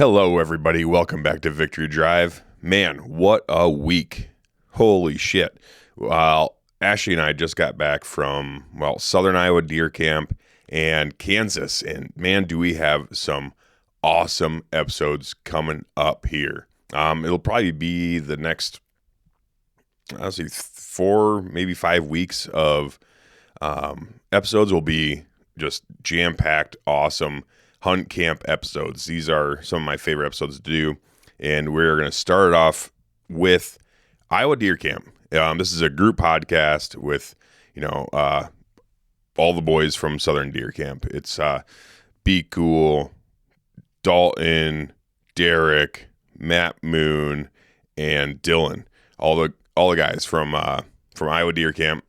Hello, everybody. Welcome back to Victory Drive. Man, what a week. Holy shit. Well, Ashley and I just got back from, Southern Iowa Deer Camp and Kansas. And man, do we have some awesome episodes coming up here. It'll probably be the next, honestly, 4, maybe 5 weeks of episodes will be just jam-packed, awesome hunt camp episodes. These are some of my favorite episodes to do, and we're going to start it off with Iowa Deer Camp. This is a group podcast with, all the boys from Southern Deer Camp. It's Be Cool, Dalton, Derek, Matt Moon, and Dylan. All the guys from Iowa Deer Camp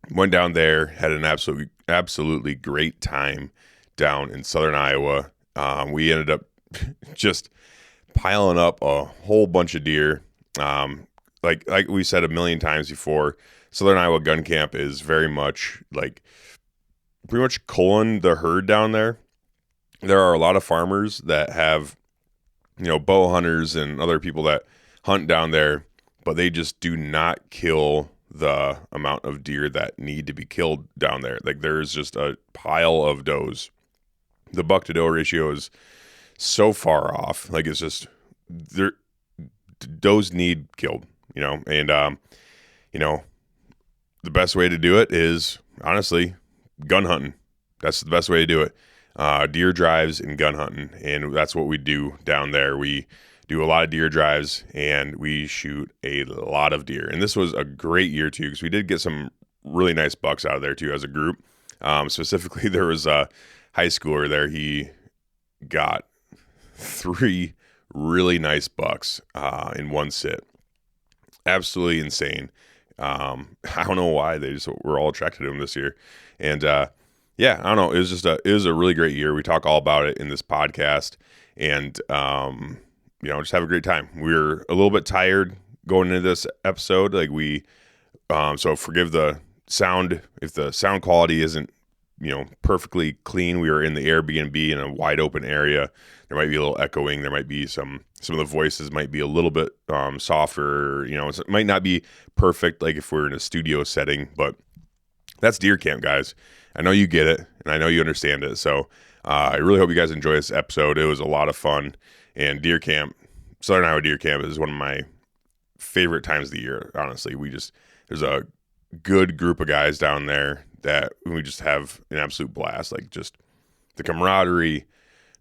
went down there, had an absolutely great time down in Southern Iowa. We ended up just piling up a whole bunch of deer. Like we said a million times before, Southern Iowa Gun Camp is very much pretty much culling the herd down there. There are a lot of farmers that have, bow hunters and other people that hunt down there, but they just do not kill the amount of deer that need to be killed down there. Like, there's just a pile of does. The buck to doe ratio is so far off. Like, it's just does need killed, and the best way to do it is honestly gun hunting. That's the best way to do it. Deer drives and gun hunting, and that's what we do down there. We do a lot of deer drives and we shoot a lot of deer. And this was a great year too, because we did get some really nice bucks out of there too as a group. Specifically, there was a high schooler there. He got 3 really nice bucks in one sit. Absolutely insane. I don't know why they just were all attracted to him this year. And yeah, I don't know. It was a really great year. We talk all about it in this podcast, and just have a great time. We're a little bit tired going into this episode. So forgive the sound if the sound quality isn't perfectly clean. We were in the Airbnb in a wide open area. There might be a little echoing. There might be some of the voices might be a little bit softer. It might not be perfect like if we're in a studio setting, but that's Deer Camp, guys. I know you get it, and I know you understand it. So I really hope you guys enjoy this episode. It was a lot of fun, and Deer Camp, Southern Iowa Deer Camp, is one of my favorite times of the year. Honestly, there's a good group of guys down there that we just have an absolute blast. Like, just the camaraderie,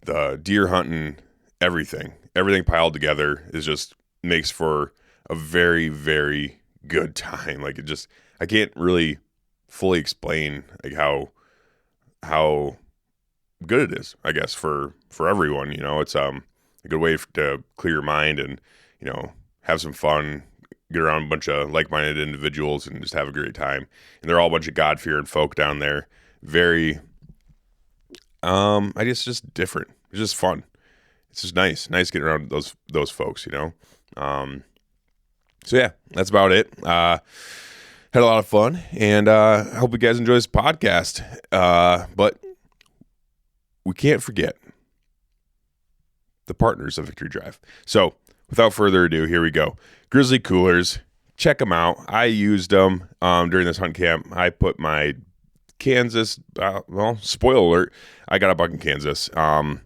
the deer hunting, everything piled together is just makes for a very, very good time. Like, I can't really fully explain like how good it is, I guess, for everyone. It's a good way to clear your mind and have some fun, get around a bunch of like-minded individuals and just have a great time. And they're all a bunch of God-fearing folk down there. Very, I guess just different. It's just fun. It's just nice getting around those folks, So yeah, that's about it. Had a lot of fun, and I hope you guys enjoy this podcast. But we can't forget the partners of Victory Drive. So without further ado, here we go. Grizzly Coolers. Check them out. I used them during this hunt camp. I put my Kansas, spoiler alert, I got a buck in Kansas. Not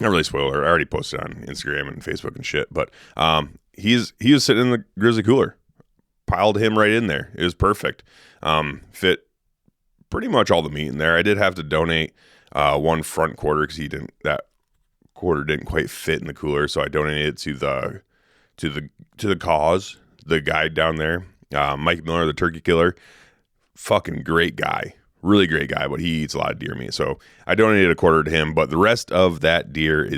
really spoiler alert. I already posted on Instagram and Facebook and shit. But he was sitting in the Grizzly Cooler. Piled him right in there. It was perfect. Fit pretty much all the meat in there. I did have to donate one front quarter because that quarter didn't quite fit in the cooler, so I donated it to the cause, the guy down there, Mike Miller, the turkey killer. Fucking great guy, really great guy, but he eats a lot of deer meat, so I donated a quarter to him. But the rest of that deer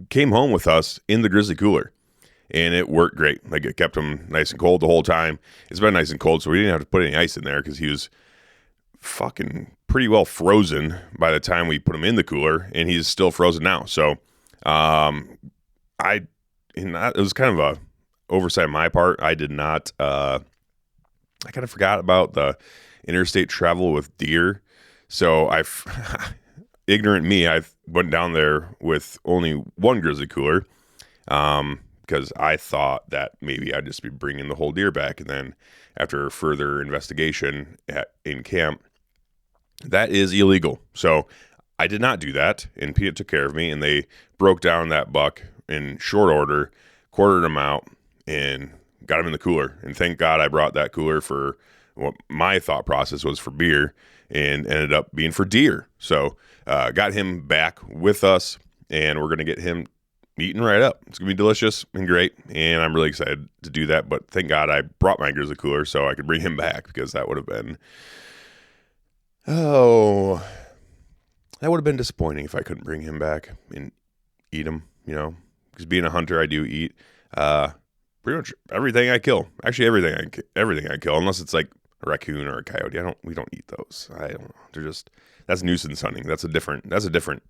came home with us in the Grizzly Cooler. And it worked great. Like, it kept him nice and cold the whole time. It's been nice and cold, so we didn't have to put any ice in there because he was fucking pretty well frozen by the time we put him in the cooler, and he's still frozen now. So, it was kind of a oversight on my part. I did not. I kind of forgot about the interstate travel with deer. So ignorant me, I went down there with only one Grizzly Cooler because I thought that maybe I'd just be bringing the whole deer back. And then after further investigation in camp, that is illegal. So I did not do that, and PETA took care of me, and they broke down that buck in short order, quartered him out, and got him in the cooler. And thank God I brought that cooler for what my thought process was for beer, and ended up being for deer. So got him back with us, and we're going to get him eating right up. It's going to be delicious and great, and I'm really excited to do that. But thank God I brought my Grizzly Cooler so I could bring him back, because that would have been, that would have been disappointing if I couldn't bring him back and eat him, because being a hunter, I do eat pretty much everything I kill. Actually, everything I kill, unless it's like a raccoon or a coyote. We don't eat those. I don't know. They're just, that's nuisance hunting. That's a different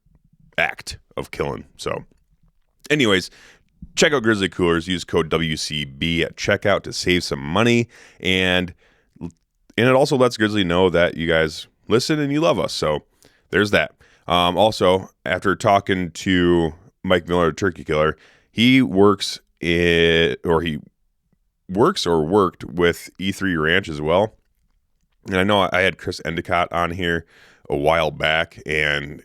act of killing. So anyways, check out Grizzly Coolers. Use code WCB at checkout to save some money, and it also lets Grizzly know that you guys listen and you love us. So there's that. Also, after talking to Mike Miller, Turkey Killer, he works or worked with E3 Ranch as well. And I know I had Chris Endicott on here a while back, and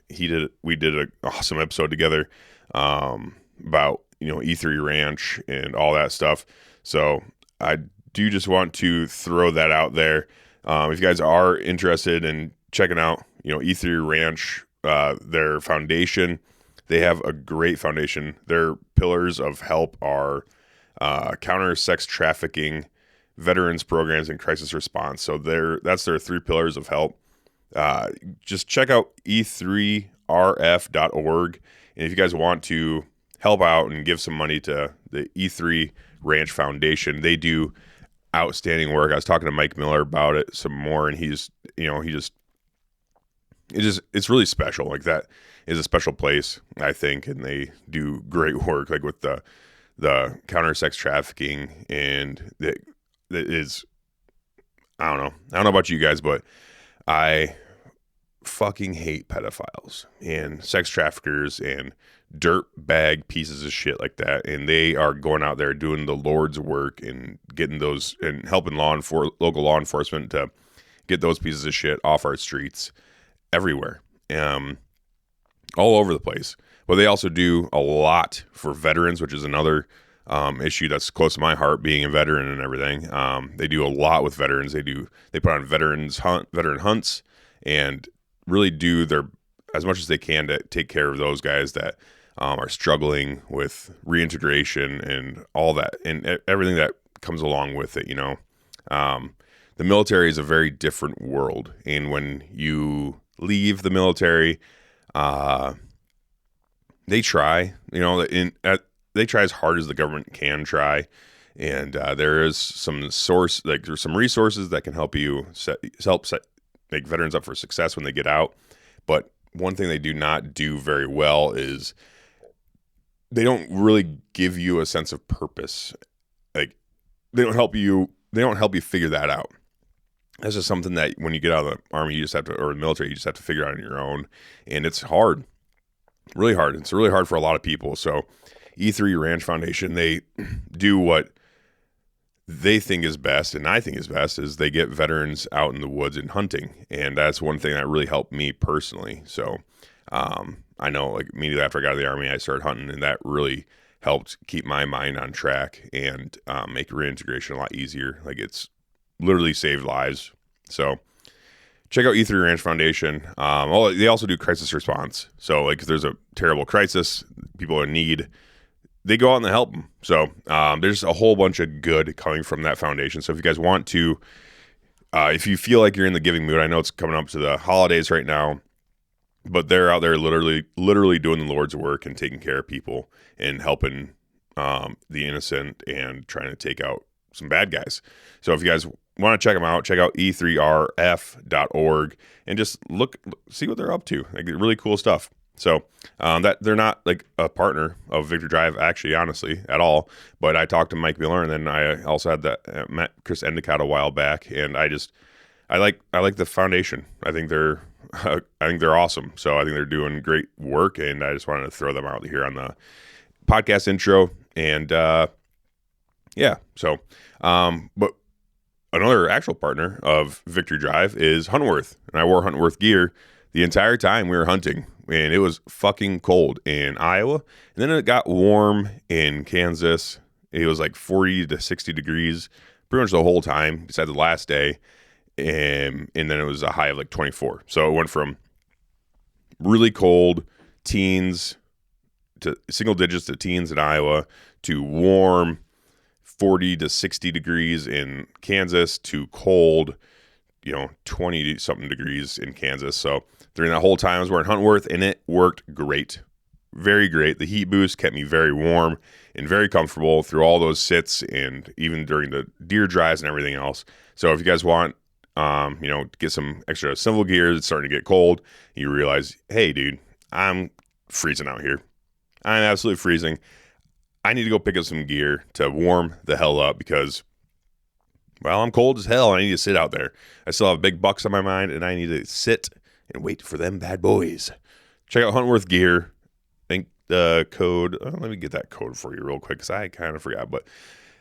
we did an awesome episode together about E3 Ranch and all that stuff. So I do just want to throw that out there. If you guys are interested in checking out E3 Ranch, their foundation, they have a great foundation. Their pillars of help are counter sex trafficking, veterans programs, and crisis response. So that's their 3 pillars of help. Just check out e3rf.org. And if you guys want to help out and give some money to the E3 Ranch Foundation, they do outstanding work. I was talking to Mike Miller about it some more, and it's really special. Like, that is a special place, I think, and they do great work, like with the counter sex trafficking, and that is, I don't know about you guys, but I fucking hate pedophiles and sex traffickers and dirt bag pieces of shit like that. And they are going out there doing the Lord's work and getting those and helping local law enforcement to get those pieces of shit off our streets everywhere, all over the place. But they also do a lot for veterans, which is another issue that's close to my heart, being a veteran and everything. They do a lot with veterans. They put on veteran hunts, and really do as much as they can to take care of those guys that are struggling with reintegration and all that, and everything that comes along with it. The military is a very different world, and when you leave the military, they try, they try as hard as the government can try. And there is there's some resources that can help you make veterans up for success when they get out. But one thing they do not do very well is they don't really give you a sense of purpose. Like, they don't help you figure that out. That's just something that when you get out of the army, or the military, you just have to figure out on your own. And it's hard, really hard. It's really hard for a lot of people. So E3 Ranch Foundation, they do what they think is best, and I think is best, is they get veterans out in the woods and hunting. And that's one thing that really helped me personally. So I know, like, immediately after I got out of the army, I started hunting, and that really helped keep my mind on track and make reintegration a lot easier. Like, it's literally saved lives. So check out E3 Ranch Foundation. They also do crisis response. So, like, if there's a terrible crisis, people in need, they go out and they help them. So there's a whole bunch of good coming from that foundation. So if you guys want to, if you feel like you're in the giving mood, I know it's coming up to the holidays right now, but they're out there literally doing the Lord's work and taking care of people and helping the innocent and trying to take out some bad guys. So if you guys want to check them out, check out e3rf.org and just see what they're up to. Like, really cool stuff. So that they're not like a partner of Victor Drive, actually, honestly, at all. But I talked to Mike Miller, and then I also had met Chris Endicott a while back, and I like the foundation. I think they're I think they're awesome. So I think they're doing great work, and I just wanted to throw them out here on the podcast intro. And but another actual partner of Victory Drive is Huntworth, and I wore Huntworth gear the entire time we were hunting, and it was fucking cold in Iowa, and then it got warm in Kansas. It was like 40 to 60 degrees pretty much the whole time, besides the last day, and then it was a high of like 24. So it went from really cold teens to single digits to teens in Iowa to warm 40 to 60 degrees in Kansas to cold, 20 something degrees in Kansas. So during that whole time I was wearing Huntworth, and it worked great. Very great. The heat boost kept me very warm and very comfortable through all those sits and even during the deer drives and everything else. So if you guys want, to get some extra civil gear, it's starting to get cold, you realize, hey, dude, I'm freezing out here. I'm absolutely freezing. I need to go pick up some gear to warm the hell up because, well, I'm cold as hell and I need to sit out there. I still have big bucks on my mind and I need to sit and wait for them bad boys. Check out Huntworth gear. I think the code, let me get that code for you real quick because I kind of forgot, but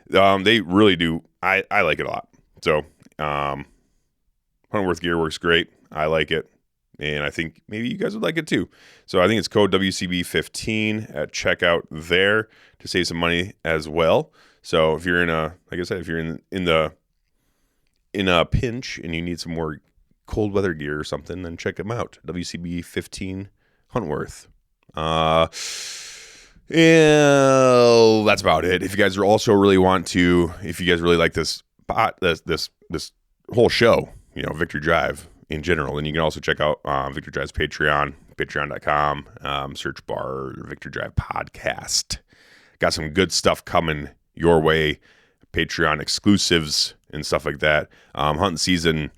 they really do. I like it a lot. So Huntworth gear works great. I like it. And I think maybe you guys would like it too. So I think it's code WCB15 at checkout there to save some money as well. So if you're in a pinch and you need some more cold weather gear or something, then check them out. WCB15 Huntworth. That's about it. If you guys also really like this whole show, Victory Drive in general, and you can also check out Victory Drive's Patreon, patreon.com, search bar Victory Drive Podcast. Got some good stuff coming your way, Patreon exclusives and stuff like that. Hunting season,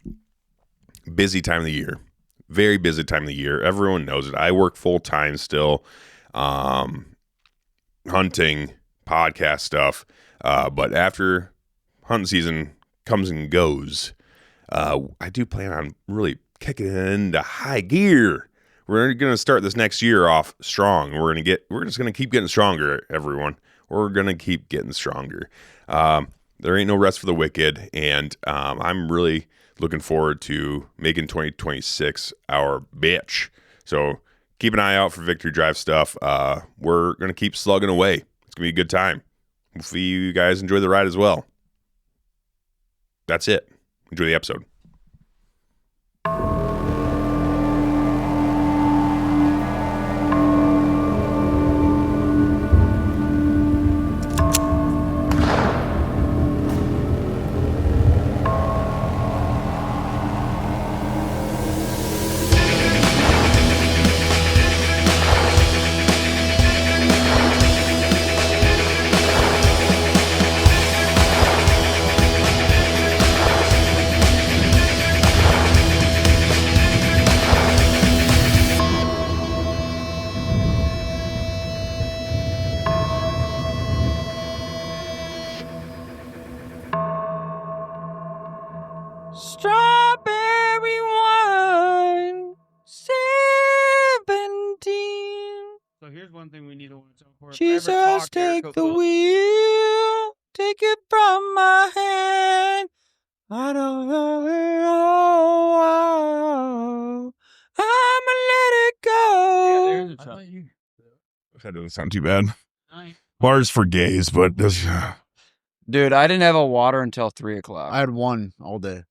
busy time of the year, very busy time of the year. Everyone knows it. I work full time still, hunting, podcast stuff, but after hunting season comes and goes, I do plan on really kicking it into high gear. We're going to start this next year off strong. We're just going to keep getting stronger, everyone. We're going to keep getting stronger. There ain't no rest for the wicked, and I'm really looking forward to making 2026 our bitch. So keep an eye out for Victory Drive stuff. We're going to keep slugging away. It's going to be a good time. Hopefully you guys enjoy the ride as well. That's it. Enjoy the episode. Strawberry wine, 17. So here's one thing we need to watch out for. Jesus, take the wheel, take it from my hand. I don't know, I'ma let it go. Yeah, there's a truck. That doesn't sound too bad. Bars for gays, but this. Dude, I didn't have a water until 3 o'clock. I had one all day.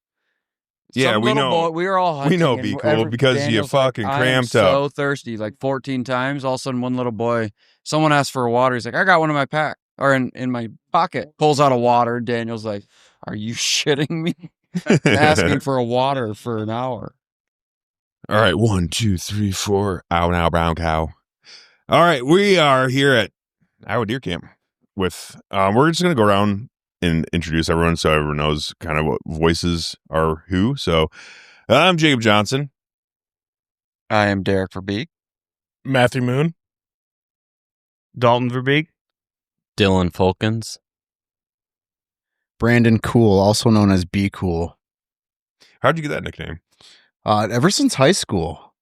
Yeah, we know. Boy, we were all hunting. We know, be cool because Daniel's you fucking like, cramped I'm up. so thirsty, like 14 times. All of a sudden, one little boy, someone asked for a water. He's like, I got one in my pack or in my pocket. Pulls out a water. Daniel's like, are you shitting me? Asking for a water for an hour. All right, 1, 2, 3, 4. Ow, now, brown cow. All right, we are here at Iowa Deer Camp with. We're just gonna go around and introduce everyone so everyone knows kind of what voices are who. So I'm Jacob Johnson. I am Derek Verbeek. Matthew Moon. Dalton Verbeek. Dylan Fulkins. Brandon Cool, also known as Be Cool. How'd you get that nickname? Ever since high school.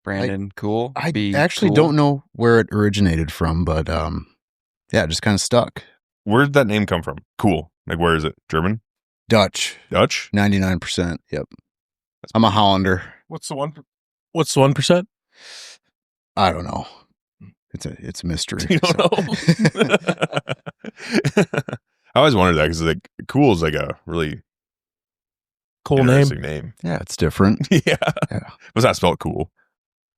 Brandon, cool. I B, actually cool. don't know where it originated from, but yeah, it just kind of stuck. Where did that name come from? Cool. Like, where is it? German? Dutch, Dutch? 99%. Yep. I'm a Hollander. What's the 1%? I don't know. It's a mystery. You don't know? I always wondered that because like cool is like a really Cool name. interesting name. Yeah, it's different. Yeah. Yeah. Was that spelled cool?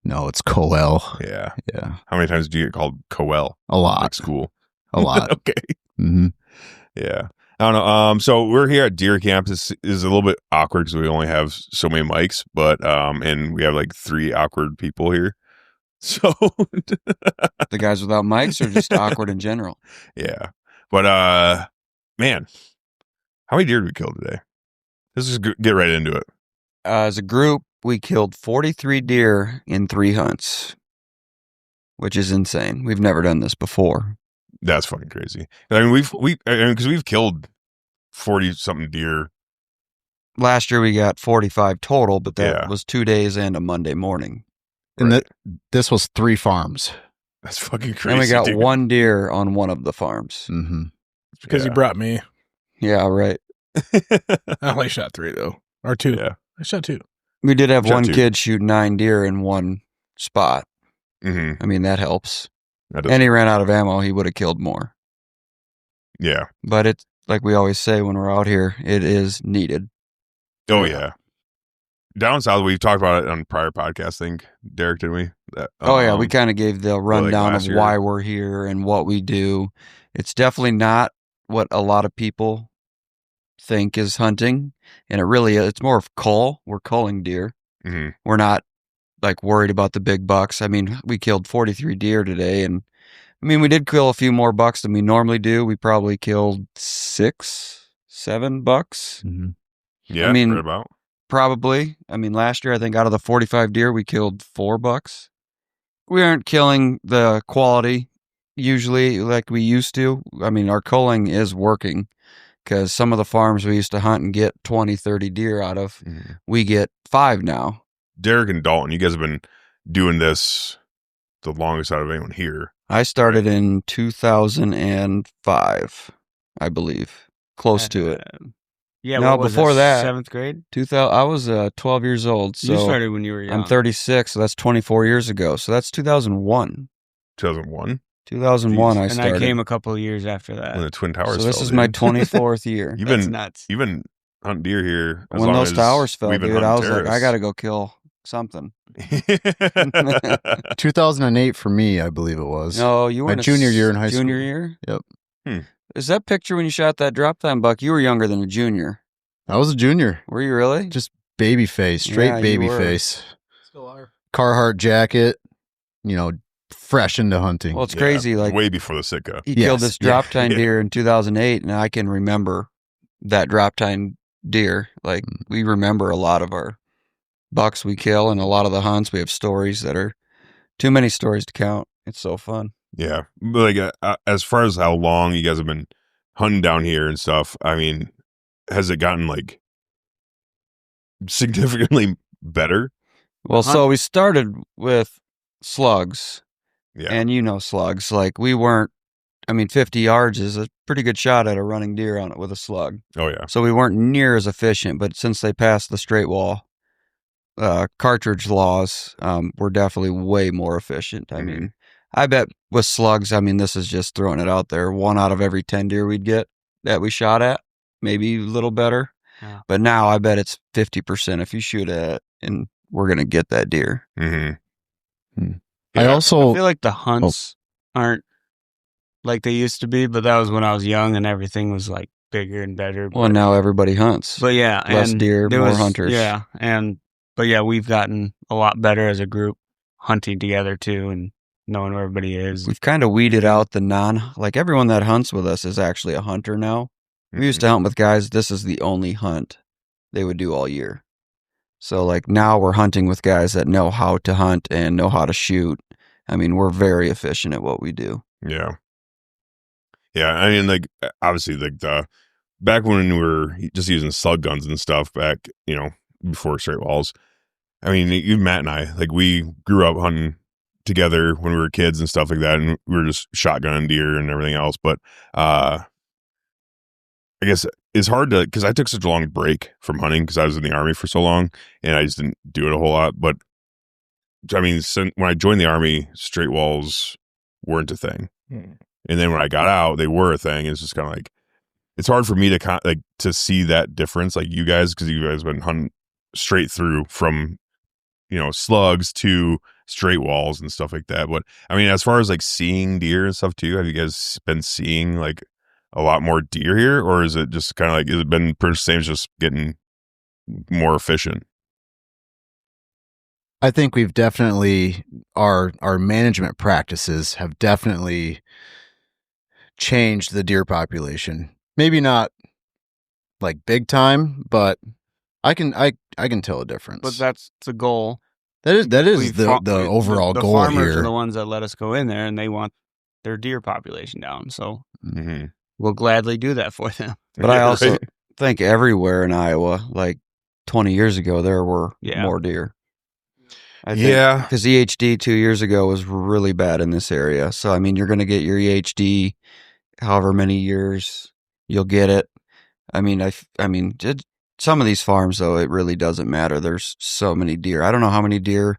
No, it's Coel. Yeah. Yeah, How many times do you get called Coel? a lot. Like school. A lot. Okay. hmm Yeah. I don't know. So we're here at deer camp. This is a little bit awkward because we only have so many mics, but and we have like 3 awkward people here. So The guys without mics are just awkward in general. yeah. But man, how many deer did we kill today? Let's just get right into it. As a group, we killed 43 deer in 3 hunts, which is insane. We've never done this before. That's fucking crazy. I mean, because we've killed 40 something deer. Last year we got 45 total, but that Yeah. was 2 days and a Monday morning. And Right. this was 3 farms. That's fucking crazy. And we got dude. 1 deer on one of the farms. Mm-hmm. It's because you brought me. Yeah, right. I only shot 3 though, or 2. Yeah. I shot 2. We did have Shot one 2. kid shoot 9 deer in one spot. hmm I mean, that helps. And he ran out of ammo. He would have killed more. Yeah. But it's like we always say when we're out here, it is needed. Oh yeah. Down south, we've talked about it on prior podcasts. I think Derek, did we? Oh yeah, we kind of gave the rundown of last year. why we're here and what we do. It's definitely not what a lot of people think is hunting, and it really is. It's more of cull. We're culling deer. hmm We're not like worried about the big bucks. I mean, we killed 43 deer today, and I mean, we did kill a few more bucks than we normally do. We probably killed 6, 7 bucks. Mm-hmm. Yeah. I mean, right about. Probably. I mean, last year, I think out of the 45 deer, we killed 4 bucks. We aren't killing the quality usually like we used to. I mean, our culling is working because some of the farms we used to hunt and get 20, 30 deer out of, we get 5 now. Derek and Dalton, you guys have been doing this the longest out of anyone here. I started in 2005, I believe. Close to it. Yeah, No, what was before that- 7th grade? 2000. I was 12 years old, so you started when you were young. I'm 36, so that's 24 years ago. So that's 2001. 2001 2001, I and started. I came a couple of years after that. when the Twin Towers So this fell, is dude. my 24th year. You've That's been nuts. you've been hunting deer here as When long those as towers fell, we've been dude, I was hunting like, I got to go kill something. terrorists. 2008 for me, I believe it was. No, you were My junior year in high Junior school. year? Yep. Is that picture when you shot that drop time buck? You were younger than a junior. I was a junior. Were you really? Just baby face, straight Yeah, you baby were. face. Still are. Carhartt jacket, fresh into hunting. Well, it's Yeah, crazy. Like, way before the Sitka. he killed Yes, this drop yeah, tine yeah. deer in 2008, and I can remember that drop tine deer. Like, we remember a lot of our bucks we kill and a lot of the hunts. We have stories that are too many stories to count. It's so fun. Yeah, like as far as how long you guys have been hunting down here and stuff, I mean, has it gotten like significantly better? Well, so we started with slugs. Yeah, And slugs, like we weren't, 50 yards is a pretty good shot at a running deer on it with a slug. oh yeah, So we weren't near as efficient, but since they passed the straight wall cartridge laws, we're definitely way more efficient. I mean, I bet with slugs, this is just throwing it out there. 1 out of every 10 deer we'd get that we shot at, maybe a little better. Yeah. But now I bet it's 50% if you shoot at it, and we're going to get that deer. mm-hmm. I also I feel like the hunts aren't like they used to be, but that was when I was young and everything was like bigger and better. Well, now everybody hunts. But yeah, Less and deer, there more hunters. Yeah, but yeah, we've gotten a lot better as a group hunting together too, and knowing where everybody is. We've kind of weeded out like everyone that hunts with us is actually a hunter now. We used to hunt with guys, this is the only hunt they would do all year. So like now we're hunting with guys that know how to hunt and know how to shoot. We're very efficient at what we do. Yeah. Yeah. I mean, like, obviously, like, back when we were just using slug guns and stuff back, before straight walls, I mean, even Matt and I, like we grew up hunting together when we were kids and stuff like that, and we were just shotgunning deer and everything else. But I guess it's hard to, because I took such a long break from hunting because I was in the Army for so long, and I just didn't do it a whole lot. But I mean, when I joined the Army, straight walls weren't a thing, and then when I got out, they were a thing. It's just kind of like, it's hard for me to to see that difference, like you guys, because you guys have been hunting straight through from, slugs to straight walls and stuff like that. But I mean, as far as like seeing deer and stuff too, have you guys been seeing like a lot more deer here, or is it just kind of like, has it been pretty much the same, just getting more efficient? I think we've definitely, our management practices have definitely changed the deer population. Maybe not like big time, but I can tell a difference. But that's the goal. That is the overall goal farmers here. are the ones that let us go in there, and they want their deer population down. So Mm-hmm. we'll gladly do that for them. But I also think everywhere in Iowa, like 20 years ago, there were more deer. I think, because EHD 2 years ago was really bad in this area. So, I mean, you're going to get your EHD however many years you'll get it. I mean, some of these farms, though, it really doesn't matter. There's so many deer. I don't know how many deer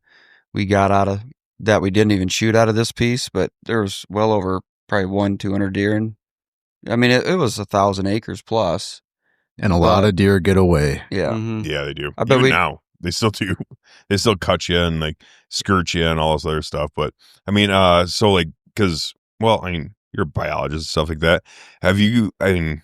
we got out of that we didn't even shoot out of this piece, but there was well over probably 200 deer. And I mean, it was 1,000 acres plus. And a lot of deer get away. Yeah. Mm-hmm. Yeah, they do. I bet Even now, they still do. They still cut you and like skirt you and all this other stuff. But I mean, so like, because, well, I mean, you're a biologist and stuff like that. Have you, I mean,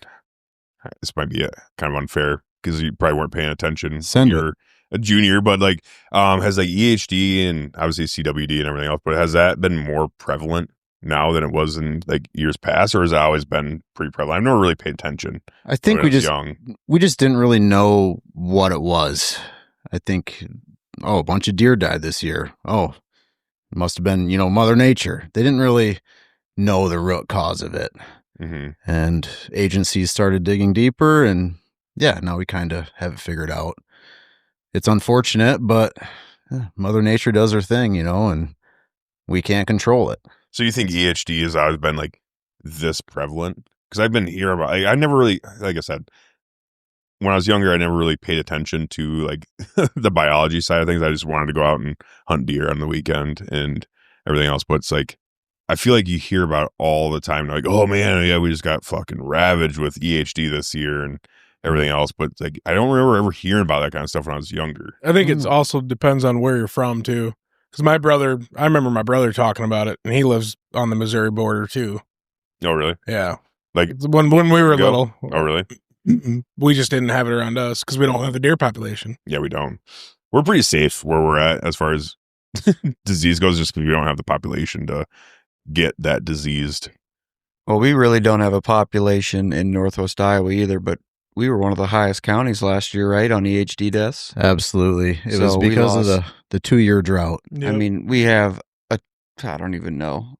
this might be kind of unfair because you probably weren't paying attention. You're a junior, but like, has like EHD and obviously CWD and everything else, but has that been more prevalent now than it was in like years past, or has it always been pretty prevalent? I've never really paid attention. I think we just didn't really know what it was. I think, a bunch of deer died this year. Oh, it must have been, Mother Nature. They didn't really know the root cause of it. Mm-hmm. And agencies started digging deeper, and now we kind of have it figured out. It's unfortunate, but Mother Nature does her thing, and we can't control it. So you think EHD has always been like this prevalent? Because I've been hearing about, I never really, like I said, when I was younger, I never really paid attention to like the biology side of things. I just wanted to go out and hunt deer on the weekend and everything else. But it's like, I feel like you hear about it all the time. Like, oh man, yeah, we just got fucking ravaged with EHD this year and everything else. But like, I don't remember ever hearing about that kind of stuff when I was younger. I think it's also depends on where you're from too. Because I remember my brother talking about it, and he lives on the Missouri border too. Oh, really? Yeah. Like when we were little. Oh, really? We just didn't have it around us because we don't have a deer population. Yeah, we don't. We're pretty safe where we're at as far as disease goes, just because we don't have the population to get that diseased. Well, we really don't have a population in Northwest Iowa either, but we were one of the highest counties last year, right, on EHD deaths? Absolutely. It was because of the 2-year drought. Yep. I mean, we have I don't even know,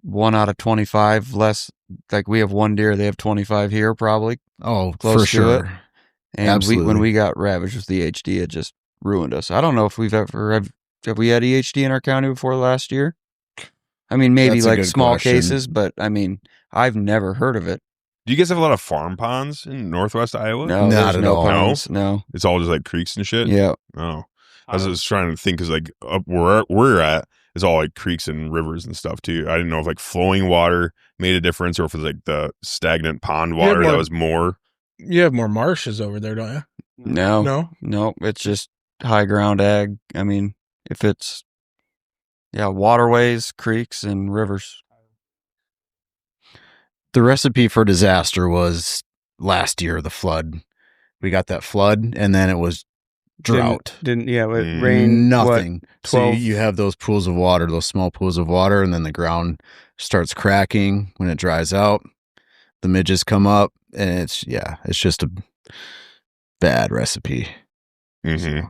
1 out of 25 less. Like, we have one deer, they have 25 here probably. Oh, close for sure. to it. And when we got ravaged with the EHD, it just ruined us. I don't know if we've ever, have we had EHD in our county before last year? I mean, maybe like small cases, but I mean, I've never heard of it. Do you guys have a lot of farm ponds in Northwest Iowa? No, not at all. Ponds, no. It's all just like creeks and shit? Yeah. Oh. I was just trying to think, because like up where we're at is all like creeks and rivers and stuff too. I didn't know if like flowing water made a difference, or if it's like the stagnant pond water that was more. You have more marshes over there, don't you? No, it's just high ground ag. I mean, if it's waterways, creeks, and rivers. The recipe for disaster was last year, the flood. We got that flood, and then it was drought. It rained. Nothing. What, so you have those pools of water, those small pools of water, and then the ground starts cracking when it dries out. The midges come up, and it's just a bad recipe. Mm-hmm.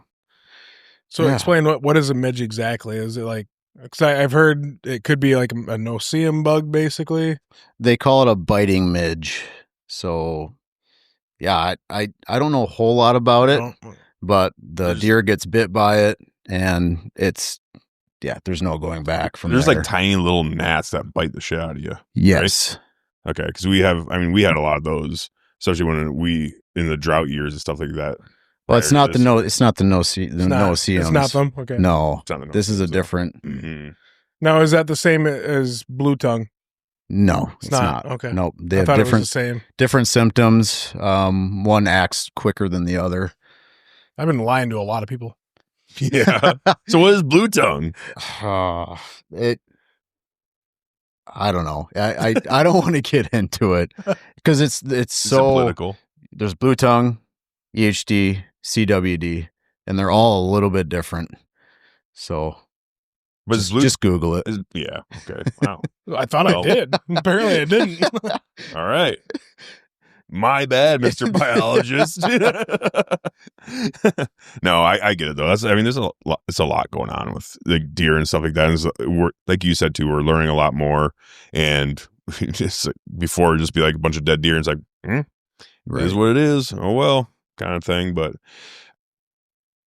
So explain what is a midge exactly? Is it like, because I've heard it could be like a no-see-em bug, basically. They call it a biting midge. So, I don't know a whole lot about it, but the deer gets bit by it. and there's no going back from There's there. like tiny little gnats that bite the shit out of you. Yes. Right? Okay, because we had a lot of those, especially when in the drought years and stuff like that. Well, it's not the It's not them. Okay. No, It's not the this is a no-see-ums, different. Mm-hmm. Now, is that the same as blue tongue? No, it's not. not. Okay. Nope. They I have thought it was the same. different symptoms. One acts quicker than the other. I've been lying to a lot of people. Yeah. So what is blue tongue? I don't know. I don't want to get into it because it's so political. There's blue tongue, EHD, CWD, and they're all a little bit different. So But just Google it. Yeah. Okay. Wow. I thought I did. Apparently, I didn't. All right. My bad, Mr. Biologist. No, I get it though. There's it's a lot going on with the deer and stuff like that. And we're, like you said too, we're learning a lot more. And just before, just be like a bunch of dead deer, and it's like, it is what it is. Oh well, kind of thing. But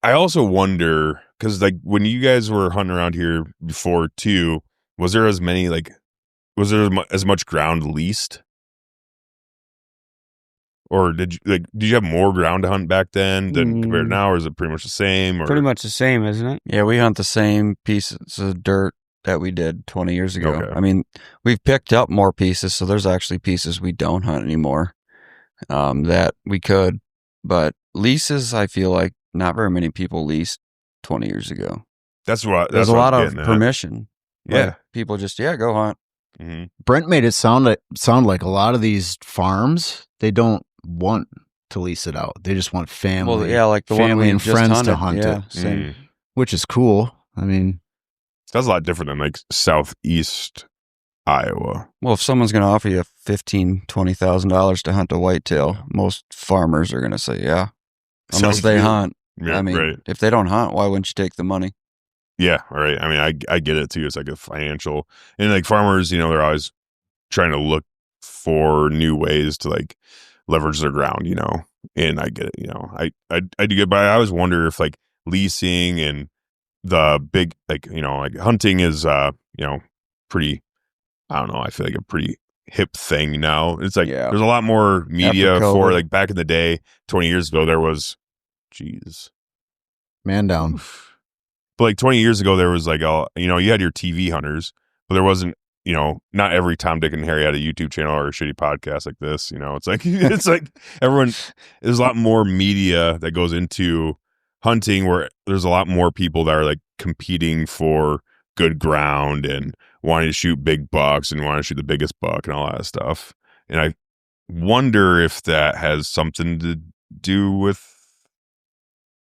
I also wonder, because like when you guys were hunting around here before too, was there as much ground leased? Or did you have more ground to hunt back then than compared to now, or is it pretty much the same? Or? Pretty much the same, isn't it? Yeah, we hunt the same pieces of dirt that we did 20 years ago. Okay. I mean, we've picked up more pieces, so there's actually pieces we don't hunt anymore that we could. But leases, I feel like not very many people leased 20 years ago. That's what There's a what lot I'm of getting at. permission. Yeah. Like, people just, go hunt. Mm-hmm. Brent made it sound like a lot of these farms, they don't want to lease it out. They just want family. Well, yeah, like the family one we and just friends hunted. to hunt Yeah, it, same. which is cool. I mean, That's a lot different than like southeast Iowa. Well, if someone's going to offer you $15,000-$20,000 to hunt a whitetail, most farmers are going to say, yeah, unless Sounds they good. hunt. Yeah, I mean, right. if they don't hunt, why wouldn't you take the money? Yeah, all right. I mean, I get it too. It's like a financial, and like farmers, they're always trying to look for new ways to like leverage their ground, and I get it. I do get, but I always wonder if like leasing and the big, like hunting is pretty, I don't know, I feel like a pretty hip thing now. It's like there's a lot more media for like back in the day, 20 years ago there was, man down. But like 20 years ago, there was like, you had your TV hunters, but there wasn't, not every Tom, Dick, and Harry had a YouTube channel or a shitty podcast like this. It's like everyone, there's a lot more media that goes into hunting where there's a lot more people that are like competing for good ground and wanting to shoot big bucks and wanting to shoot the biggest buck and all that stuff. And I wonder if that has something to do with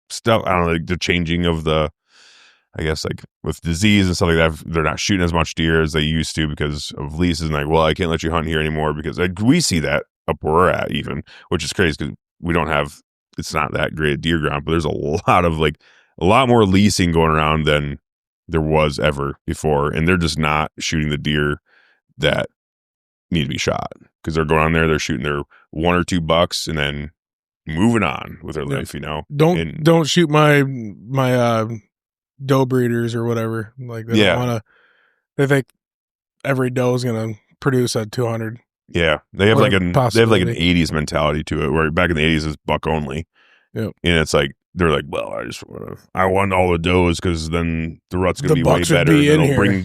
stuff. I don't know, like the changing of the, I guess like with disease and stuff like that, they're not shooting as much deer as they used to because of leases. And like, well, I can't let you hunt here anymore because we see that up where we're at even, which is crazy because we don't have, it's not that great a deer ground, but there's a lot more leasing going around than there was ever before. And they're just not shooting the deer that need to be shot because they're going on there, they're shooting their 1 or 2 bucks and then moving on with their life, Don't shoot my doe breeders or whatever. Like they don't want to. They think every doe is gonna produce at 200. Yeah, they have like an 80s mentality to it, where back in the 80s is buck only. Yep. And it's like they're like, well, I want all the does because then the rut's gonna be way better.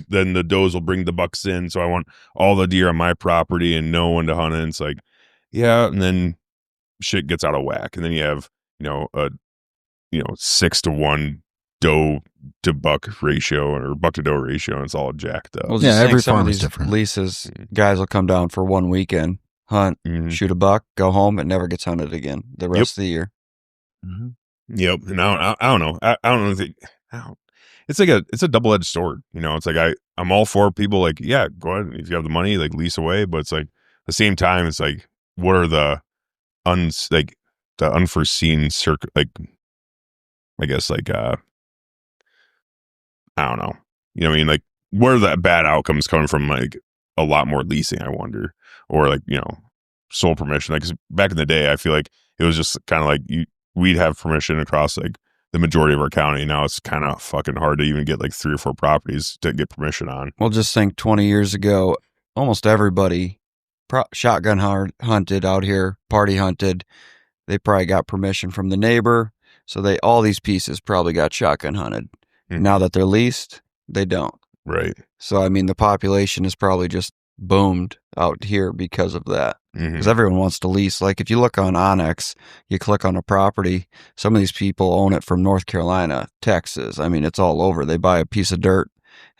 Then the does will bring the bucks in. So I want all the deer on my property and no one to hunt it. And it's like, yeah, and then shit gets out of whack, and then you have a 6-to-1 doe to buck ratio or buck to doe ratio, and it's all jacked up. Well, every farm is these different. Leases, guys will come down for one weekend, hunt, shoot a buck, go home, it never gets hunted again the rest of the year. Mm-hmm. Yep. And I don't know. I don't know. It's like it's a double-edged sword. It's like I'm all for people like, yeah, go ahead if you have the money, like lease away. But it's like at the same time, it's like, what are the unforeseen I guess like I don't know. What I mean? Like, where are the bad outcomes coming from? Like a lot more leasing, I wonder, or like sole permission. Like 'cause back in the day, I feel like it was just kind of like we'd have permission across like the majority of our county. Now it's kind of fucking hard to even get like 3 or 4 properties to get permission on. Well, just think 20 years ago, almost everybody shotgun hunted out here, party hunted. They probably got permission from the neighbor. So all these pieces probably got shotgun hunted. Mhm. Now that they're leased, they don't. Right. So, I mean, the population has probably just boomed out here because of that. Mhm. Because everyone wants to lease. Like, if you look on Onyx, you click on a property, some of these people own it from North Carolina, Texas. I mean, it's all over. They buy a piece of dirt.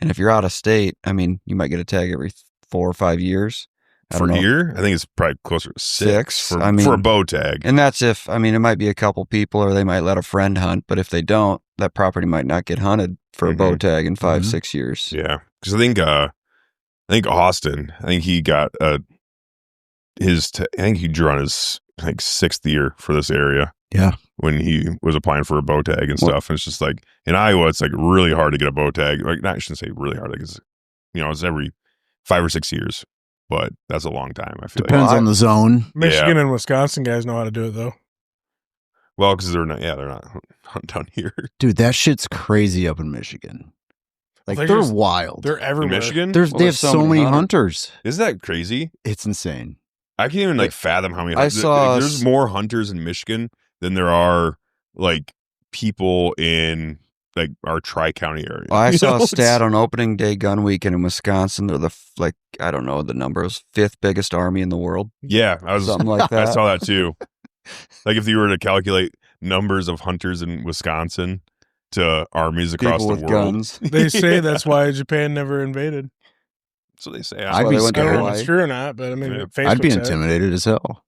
And if you're out of state, I mean, you might get a tag every 4 or 5 years. I For don't know. here, I think it's probably closer to 6 for, I mean, for a bow tag. And that's if, I mean, it might be a couple people or they might let a friend hunt. But if they don't, that property might not get hunted for a bow tag in 5, 6 years. Yeah. Because I think Austin, I think he got I think he drew on his like 6th year for this area. Yeah. When he was applying for a bow tag and stuff. And it's just like in Iowa, it's like really hard to get a bow tag. Like, I shouldn't say really hard. Like it's every 5 or 6 years, but that's a long time. I feel Depends like. on the zone. Michigan and Wisconsin guys know how to do it though. Well, because they're not hunting down here. Dude, that shit's crazy up in Michigan. Like, Well, they're just- wild. They're everywhere. In Michigan? They have there's so many hunters. Isn't that crazy? It's insane. I can't even like fathom how many. I saw there's more hunters in Michigan than there are like people in like our tri-county area. Well, I You saw know? a stat on opening day gun weekend in Wisconsin. They're I don't know the number. It was 5th biggest army in the world. Yeah, Something like that. I saw that too. Like if you were to calculate numbers of hunters in Wisconsin to armies across People the with world. guns. They say that's why Japan never invaded. So they say. I'd why be they went to I don't know scared. if it's true or not, but I mean, Yeah. Facebook I'd be said it. intimidated as hell.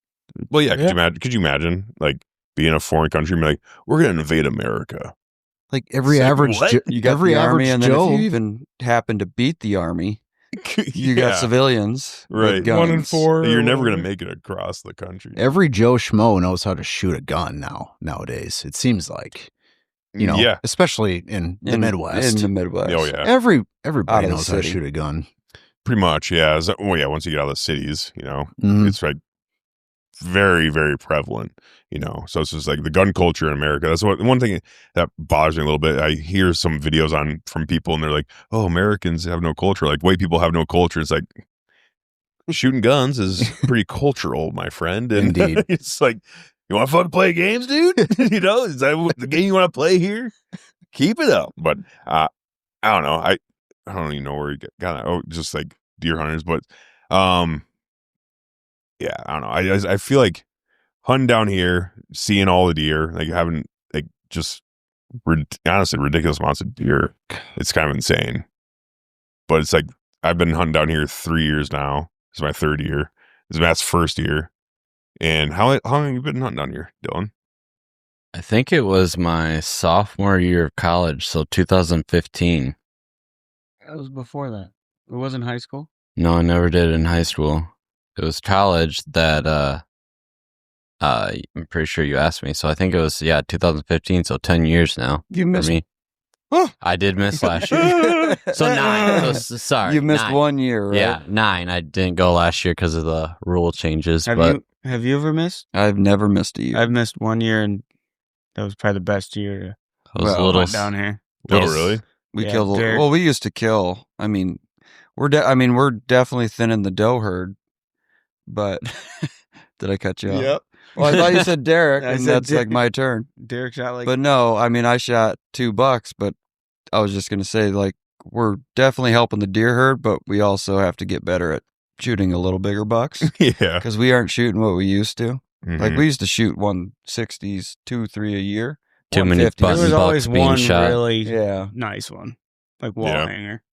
Well, yeah. Yeah. Could you imagine like being in a foreign country and be like, we're going to invade America? Like every It's like, average, what? You got every the army, average and then Joe. if you even happen to beat the army, you Yeah. got civilians. with Right. guns. 1 in 4. You're or never going to whatever. make it across the country. Every Joe Schmo knows how to shoot a gun nowadays. It seems like, Yeah. especially in the Midwest. In the Midwest. Oh, yeah. Everybody Out of the knows how to city. shoot a gun. Pretty much. Yeah. Once you get out of the cities, Mhm. it's like very, very prevalent, So it's just like the gun culture in America. That's one thing that bothers me a little bit. I hear some videos from people and they're like, oh, Americans have no culture. Like white people have no culture. It's like shooting guns is pretty cultural, my friend. And Indeed. it's like, you want to fucking play games, dude? Is that the game you want to play here? Keep it up. But I don't know. I don't even know where you got just like deer hunters, but yeah, I don't know. I feel like hunting down here, seeing all the deer, like having like just honestly ridiculous amounts of deer. It's kind of insane. But it's like I've been hunting down here 3 years now. This is my 3rd year. This is Matt's 1st year. And how long have you been hunting down here, Dylan? I think it was my sophomore year of college, so 2015. That was before that. It wasn't high school. No, I never did it in high school. It was college that I'm pretty sure you asked me. So I think it was 2015, so 10 years now You for missed. me. Huh. I did miss last year. So 9. So, sorry. You missed 9. 1 year, right? Yeah, 9. I didn't go last year because of the rule changes. Have but you ever missed? I've never missed a year. I've missed 1 year, and that was probably the best year I was Well, a little hunt down here. Oh, really? We Yeah, killed. Derek. Well, we used to kill. I mean, we're definitely thinning the doe herd. But did I cut you off? Well, I thought you said Derek, I and said that's like my turn. Derek shot like But no, I mean, I shot 2 bucks. But I was just gonna say, like, we're definitely helping the deer herd, but we also have to get better at shooting a little bigger bucks Yeah. because we aren't shooting what we used to. Mhm. Like we used to shoot 160s, 2-3 a year. Too many 150s. there button was bucks always being one shot. really Yeah. nice one, like wall Yeah. hanger.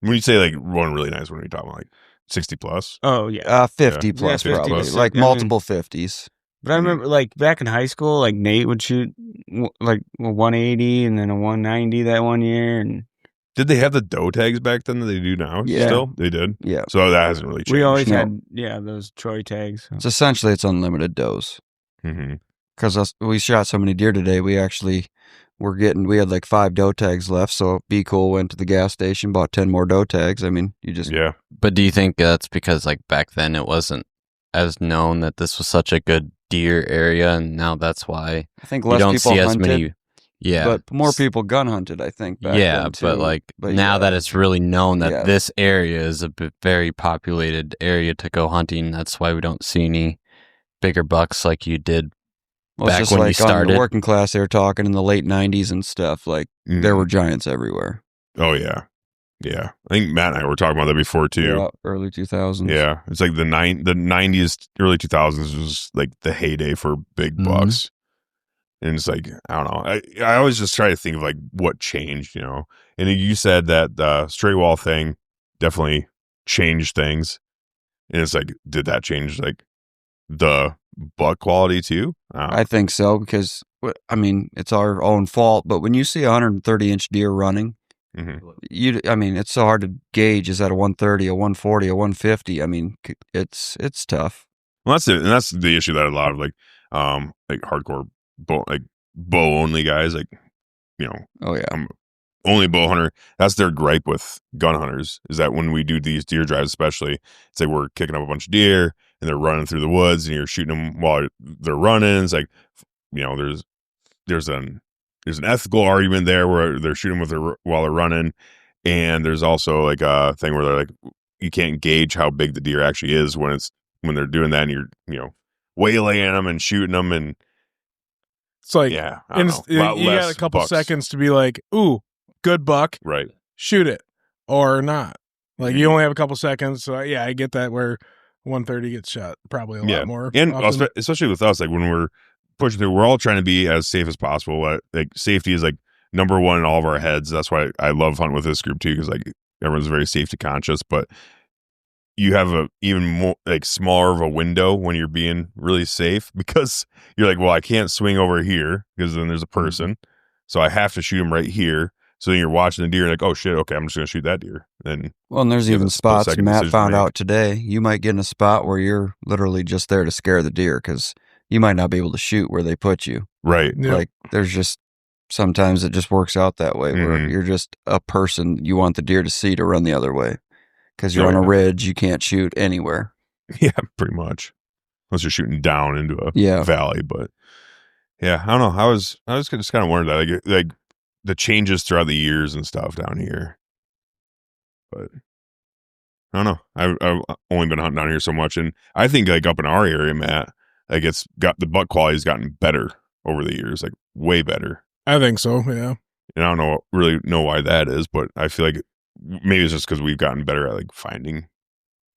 When you say like one really nice one, are you talking like 60 plus? Oh yeah. 50 Yeah. plus 50 probably, plus. like I mean- multiple 50s. But I remember, like, back in high school, like, Nate would shoot, like, a 180 and then a 190 that 1 year. And Did they have the doe tags back then that they do now? Yeah. Still? They did? Yeah, So that hasn't really changed. we always No. had, those Troy tags. So. it's essentially it's unlimited does Mm-hmm. because we shot so many deer today. We actually we had like 5 doe tags left. So Be Cool went to the gas station, bought 10 more doe tags. I mean, you just Yeah. But do you think that's because like back then it wasn't as known that this was such a good deer area, and now that's why I think you less don't people see as hunted. many. Yeah. But more people gun hunted, I think. Back Yeah, then, too. but like But now yeah. that it's really known that Yeah. this area is a very populated area to go hunting, that's why we don't see any bigger bucks like you did Well, it's back just when like you started. on the working class, they were talking in the late 90s and stuff. Like, there were giants everywhere. Oh, yeah. Yeah. I think Matt and I were talking about that before, too. Yeah, early 2000s. Yeah. It's like the 90s, early 2000s was like the heyday for big bucks. And it's like, I don't know. I always just try to think of like what changed, you know. And you said that the straight wall thing definitely changed things. And it's like, did that change like the buck quality too? I think so, because, I mean, it's our own fault. But when you see a 130-inch deer running, it's so hard to gauge. Is that a 130, a 140, a 150? I mean, it's tough. Well, that's it. And that's the issue that a lot of like hardcore bow only guys, like, you know, Oh, yeah. Only bow hunter, that's their gripe with gun hunters, is that when we do these deer drives, especially, it's like we're kicking up a bunch of deer and they're running through the woods and you're shooting them while they're running. It's like, you know, there's an ethical argument there where they're shooting while they're running, and there's also like a thing where they're like, you can't gauge how big the deer actually is when they're doing that, and you're, you know, waylaying them and shooting them, and it's like, yeah, you got a couple seconds to be like, ooh, good buck, right? Shoot it or not. Like, you only have a couple seconds. So yeah, I get that, where 130 gets shot probably a lot more. And often. especially with us, like when we're pushing through, we're all trying to be as safe as possible. Like safety is like number one in all of our heads. That's why I love hunting with this group too, because like everyone's very safety conscious. But you have a even more like smaller of a window when you're being really safe, because you're like, well, I can't swing over here because then there's a person, so I have to shoot him right here. So then you're watching the deer, like, oh shit, okay, I'm just gonna shoot that deer. And there's even spots Matt found out today. You might get in a spot where you're literally just there to scare the deer, because you might not be able to shoot where they put you. Right. Yeah. Like, there's just sometimes it just works out that way, where you're just a person you want the deer to see to run the other way, because you're on a ridge, you can't shoot anywhere. Yeah, pretty much, unless you're shooting down into a valley. But yeah, I don't know. I was just kind of wondering that, like the changes throughout the years and stuff down here. But I don't know. I've only been hunting down here so much, and I think like up in our area, Matt, like it's got the buck quality's gotten better over the years, like way better. I think so. Yeah. And I don't really know why that is, but I feel like maybe it's just because we've gotten better at like finding.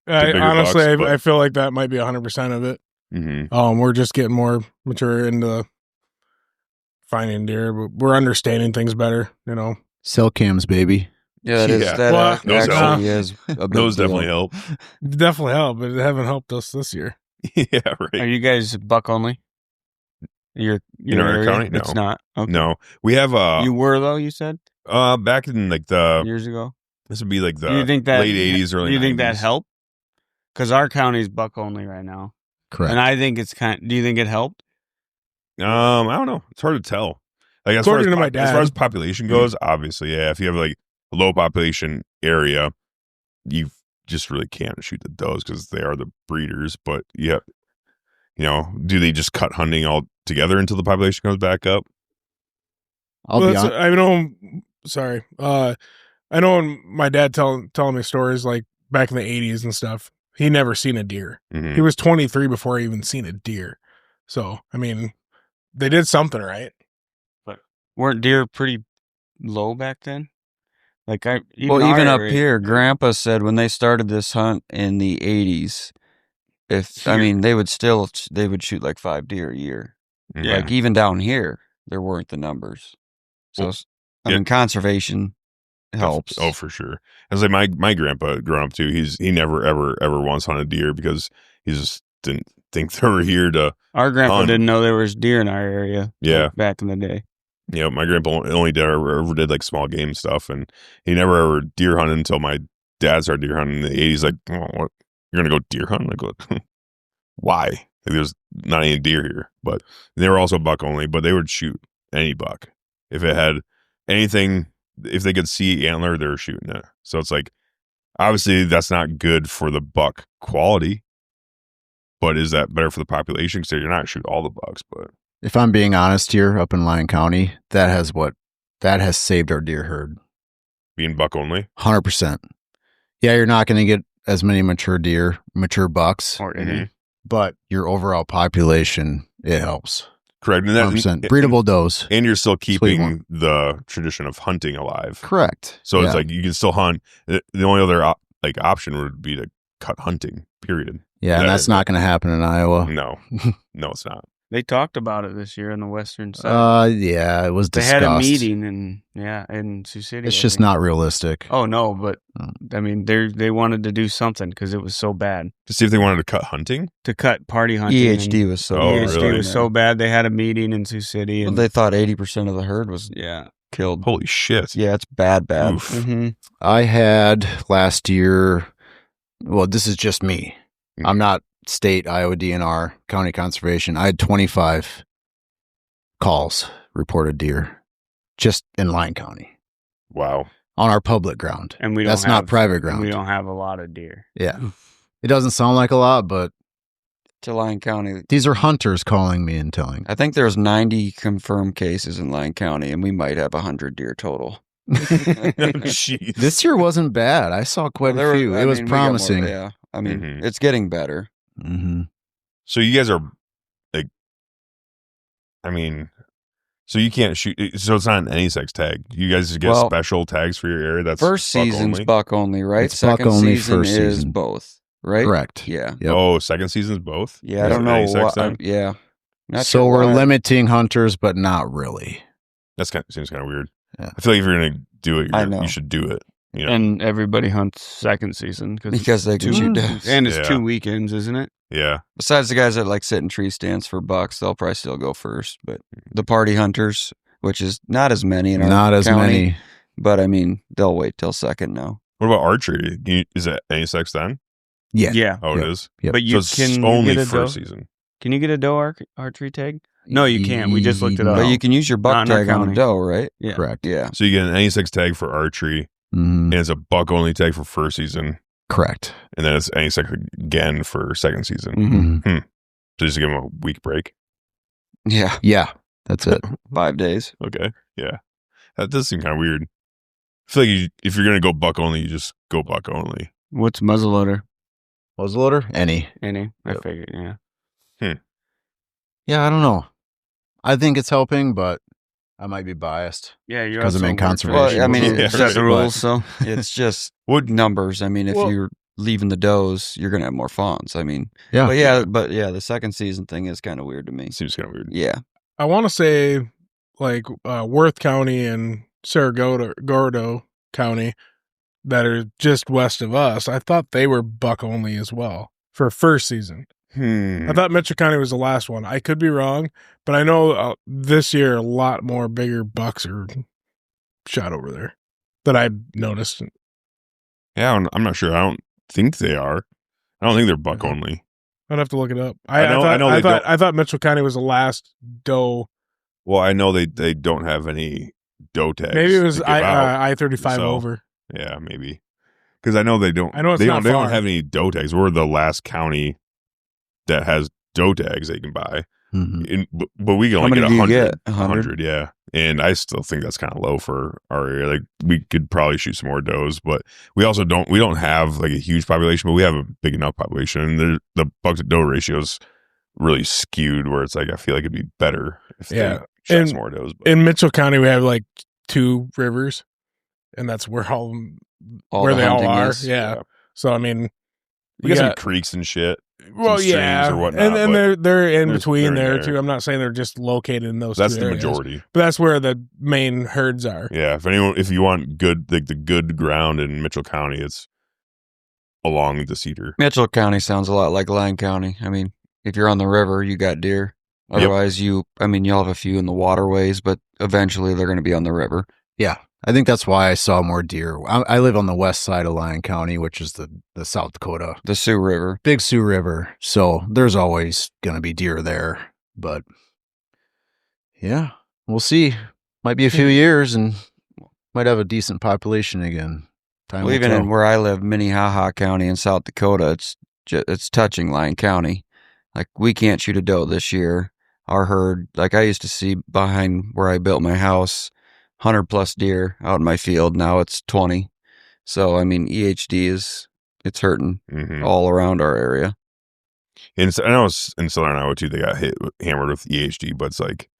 Honestly, I feel like that might be 100% of it. We're just getting more mature into finding deer, but we're understanding things better, you know. Cell cams, baby. Yeah, that actually is a big those deal. definitely help. Definitely help, but it haven't helped us this year. Yeah, right. Are you guys buck only? You're in our area? county? No. It's not. Okay. No, we have you were though. You said back in like the years ago. This would be like the late 80s, early 90s. Do you think that helped? Because our county's buck only right now. Correct. And I think do you think it helped? I don't know. It's hard to tell. Like as far as population goes, obviously, yeah. If you have like a low population area, you just really can't shoot the does because they are the breeders. But yeah, you know, do they just cut hunting all together until the population comes back up? I know. Sorry. I know my dad telling me stories like back in the 80s and stuff. He never seen a deer. He was 23 before he even seen a deer. So, I mean, they did something right. But weren't deer pretty low back then? Like even up here, Grandpa said when they started this hunt in the 80s, they would shoot like 5 deer a year. Yeah. Like even down here, there weren't the numbers. So, I mean, conservation helps. Oh, for sure. I was like my grandpa growing up too. He never ever once hunted deer because he just didn't think they were here to. Our grandpa didn't know there was deer in our area. Yeah, back in the day. Yeah, my grandpa only ever did like small game stuff, and he never ever deer hunted until my dad started deer hunting in the 80s. Like, oh, what? You're gonna go deer hunting? Like, what? Why? Like, there's not any deer here. But they were also buck only, but they would shoot any buck if it had anything. If they could see antler, they were shooting it. So it's like, obviously that's not good for the buck quality, but is that better for the population? Because you're not shooting all the bucks, but if I'm being honest here, up in Lyon County, that has saved our deer herd. Being buck only? 100%. Yeah, you're not going to get as many mature bucks, Or any. but your overall population, it helps. Correct. And 100%. Breedable does. And you're still Sweet keeping one. the tradition of hunting alive. Correct. So Yeah. it's like you can still hunt. The only other option would be to cut hunting, period. Yeah, and that's not going to happen in Iowa. No, it's not. They talked about it this year in the western side. Yeah, it was They discussed. had a meeting in Sioux City. It's I just think. not realistic. Oh no, but I mean, they wanted to do something because it was so bad To see if they wanted to cut hunting? to cut party hunting. EHD was so. Oh, EHD really? was so bad. They had a meeting in Sioux City, Well, and they thought 80% of the herd was yeah, killed. Holy shit. Yeah, it's bad. Oof. mm-hmm. I had last year, well, this is just me. I'm not state, Iowa DNR, county conservation. I had 25 calls, reported deer, just in Lyon County Wow. on our public ground. and we don't. That's not have- private and ground. We don't have a lot of deer. Yeah. It doesn't sound like a lot, but To Lyon County. these are hunters calling me and telling. I think there's 90 confirmed cases in Lyon County, and we might have 100 deer total. Jeez. This year wasn't bad. I saw quite There a were- few. I It was mean, we got more, promising. yeah, I mean, Mhm. it's getting better. Mm-hmm. So you guys are like, I mean, so you can't shoot. So it's not an any sex tag. You guys get Well, special tags for your area. That's First buck season's only? buck only, right? It's buck Second only season first is season. both, right? Correct. Yeah. Yep. Oh, second season's both. Yeah, I Is don't it know any sex what. then? Yeah. Not So sure we're why. limiting hunters, but not really. Seems kind of weird. Yeah. I feel like if you're gonna do it, I know. you should do it. You know? And everybody hunts second season Because they can shoot doves. and it's Yeah. 2 weekends, isn't it? Yeah. Besides the guys that like sit in tree stands for bucks, they'll probably still go first. But the party hunters, which is not as many in our Not as county, many. but I mean, they'll wait till second now. What about archery? Is it any sex then? Yeah. Yeah. Oh, Yep. it is. Yep. But So you it's can only get a first doe? season. Can you get a doe archery tag? No, you can't. We just looked it up. But you can use your buck Not in our tag on a county. doe, right? Yeah. Correct. Yeah. So you get an any sex tag for archery, Mhm. and it's a buck only tag for first season, Correct. and then it's any sex again for second season. Mm-hmm. Mhm. So just give them a week break. Yeah. Yeah. That's it. 5 days. Okay. Yeah. That does seem kind of weird. I feel like if you're gonna go buck only, you just go buck only. What's muzzleloader? Muzzleloader? Any. Any? I Yep. figured. Yeah. Yeah, I don't know. I think it's helping, but I might be biased. Yeah, you're 'Cause I'm also in work for- conservation. Well, I mean, Yeah, it's set just the rules. So It's just Would numbers. I mean, if Well- you're leaving the does, you're gonna have more fawns. I mean, Yeah. but yeah, the second season thing is kind of weird to me. seems kind of weird. Yeah. I want to say like Worth County and Saragordo County that are just west of us. I thought they were buck only as well for first season. I thought Mitchell County was the last one. I could be wrong, but I know this year a lot more bigger bucks are shot over there that I noticed. Yeah, I'm not sure. I don't think they are. I don't think they're buck Mhm. only. I'd have to look it up. I I thought Mitchell County was the last doe. Well, I know they don't have any doe tags. Maybe it was to give out. I-35 so- over. Yeah, maybe. Because I know they don't. I know it's they not don't. They far. don't have any doe tags. We're the last county that has doe tags they can buy. Mhm. But we can How only many get do you 100. get? 100? Yeah. And I still think that's kind of low for our area. Like we could probably shoot some more does, but we also don't have like a huge population, but we have a big enough population. And the buck to doe ratio is really skewed where it's like, I feel like it'd be better if Yeah. they shot And some more does. But In Mitchell County, we have like 2 rivers, and that's where All where the they all hunting are. is. Yeah. So I mean, we you got some got- creeks and shit. well, streams yeah, or whatnot, and then but they're in they're between in there there. too. I'm not saying they're just located in those. That's two the areas, majority. but that's where the main herds are. Yeah. If you want good, like the good ground in Mitchell County, it's along the Cedar. Mitchell County sounds a lot like Lyon County. I mean, if you're on the river, you got deer. Yep. Otherwise, you'll have a few in the waterways, but eventually they're going to be on the river. Yeah. I think that's why I saw more deer. I live on the west side of Lyon County, which is the South Dakota The Sioux River. Big Sioux River. So there's always going to be deer there. But yeah, we'll see. Might be a few years and might have a decent population again. Time Well, will even tell. in where I live, Minnehaha County in South Dakota, it's touching Lyon County. Like we can't shoot a doe this year. our herd. Like I used to see behind where I built my house, 100+ deer out in my field. Now it's 20. So, I mean, EHD it's hurting all around our area. And I know in Southern Iowa too, they got hammered with EHD, but it's like,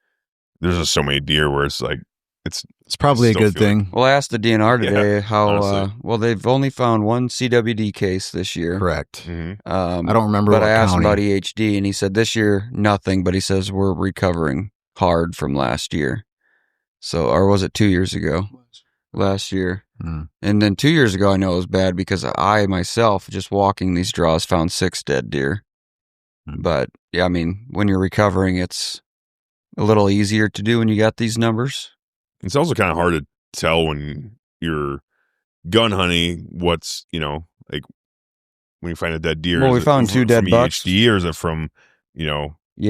there's just so many deer where it's like, it's probably a good thing. Well, I asked the DNR today how, honestly. they've only found one CWD case this year. Correct. Mm-hmm. I don't remember But what I asked county. about EHD, and he said this year, nothing, but he says we're recovering hard from last year. So, or was it 2 years ago? Last year. Mm. And then 2 years ago, I know it was bad because I myself, just walking these draws, found 6 dead deer. But yeah, I mean, when you're recovering, it's a little easier to do when you got these numbers. It's also kind of hard to tell when you're gun hunting what's, like when you find a dead deer. Well, we found 2 dead bucks. EHD, or is it from,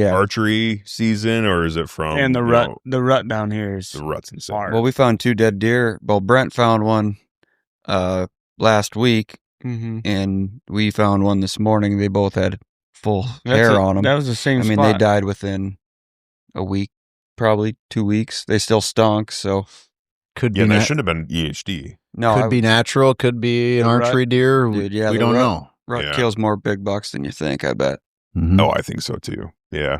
archery season, or is it from And the rut down here is the ruts and stuff. hard. Well, we found 2 dead deer. Well, Brent found one last week, and we found one this morning. They both had full hair on them. That was the same I mean, spot. they died within a week, probably 2 weeks. They still stunk, so Could Yeah, be that shouldn't have been EHD. no, could be natural, could be an The rut- archery deer. Dude, yeah, we the don't rut- know. Rut Yeah. kills more big bucks than you think, I bet. Mhm. Oh, I think so too. Yeah.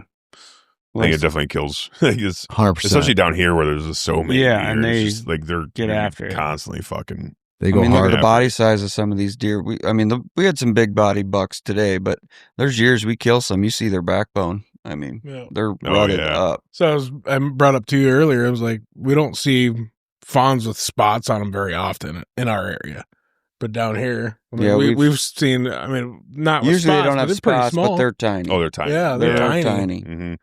I think it definitely kills. It's 100%. especially down here where there's just so many. Yeah, deer. and It's they just, like they're get after it. constantly fucking. They I go mean, look hard. at the body size of some of these deer. We had some big body bucks today, but there's years we kill some. You see their backbone. I mean, Yeah. they're rutted yeah. up. So I brought up to you earlier. I was like, we don't see fawns with spots on them very often in our area, but down here, Yeah, we've seen. I mean, not with Usually spots, they don't but have they're pretty spots, small. but they're tiny. Oh, they're tiny. Yeah, they're they're tiny. Mm-hmm. You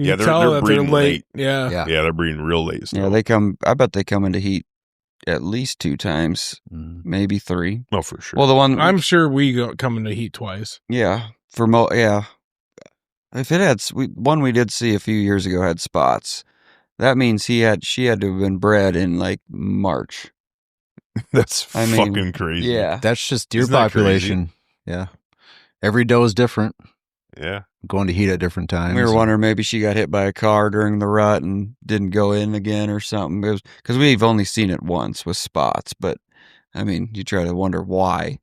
Yeah, can they're tell that breeding late. late. Yeah. Yeah. Yeah, they're breeding real late. Yeah, Still. I bet they come into heat at least 2 times, Mm. maybe 3. Oh, for sure. Well, the one, I'm sure we come into heat twice. yeah, if it had, one we did see a few years ago had spots. That means she had to have been bred in like March. That's I mean, fucking crazy. Yeah. That's just deer Isn't that population. Yeah. Every doe is different. Yeah. Going to heat at different times. We were wondering maybe she got hit by a car during the rut and didn't go in again or something. It was because we've only seen it once with spots, but I mean, you try to wonder why.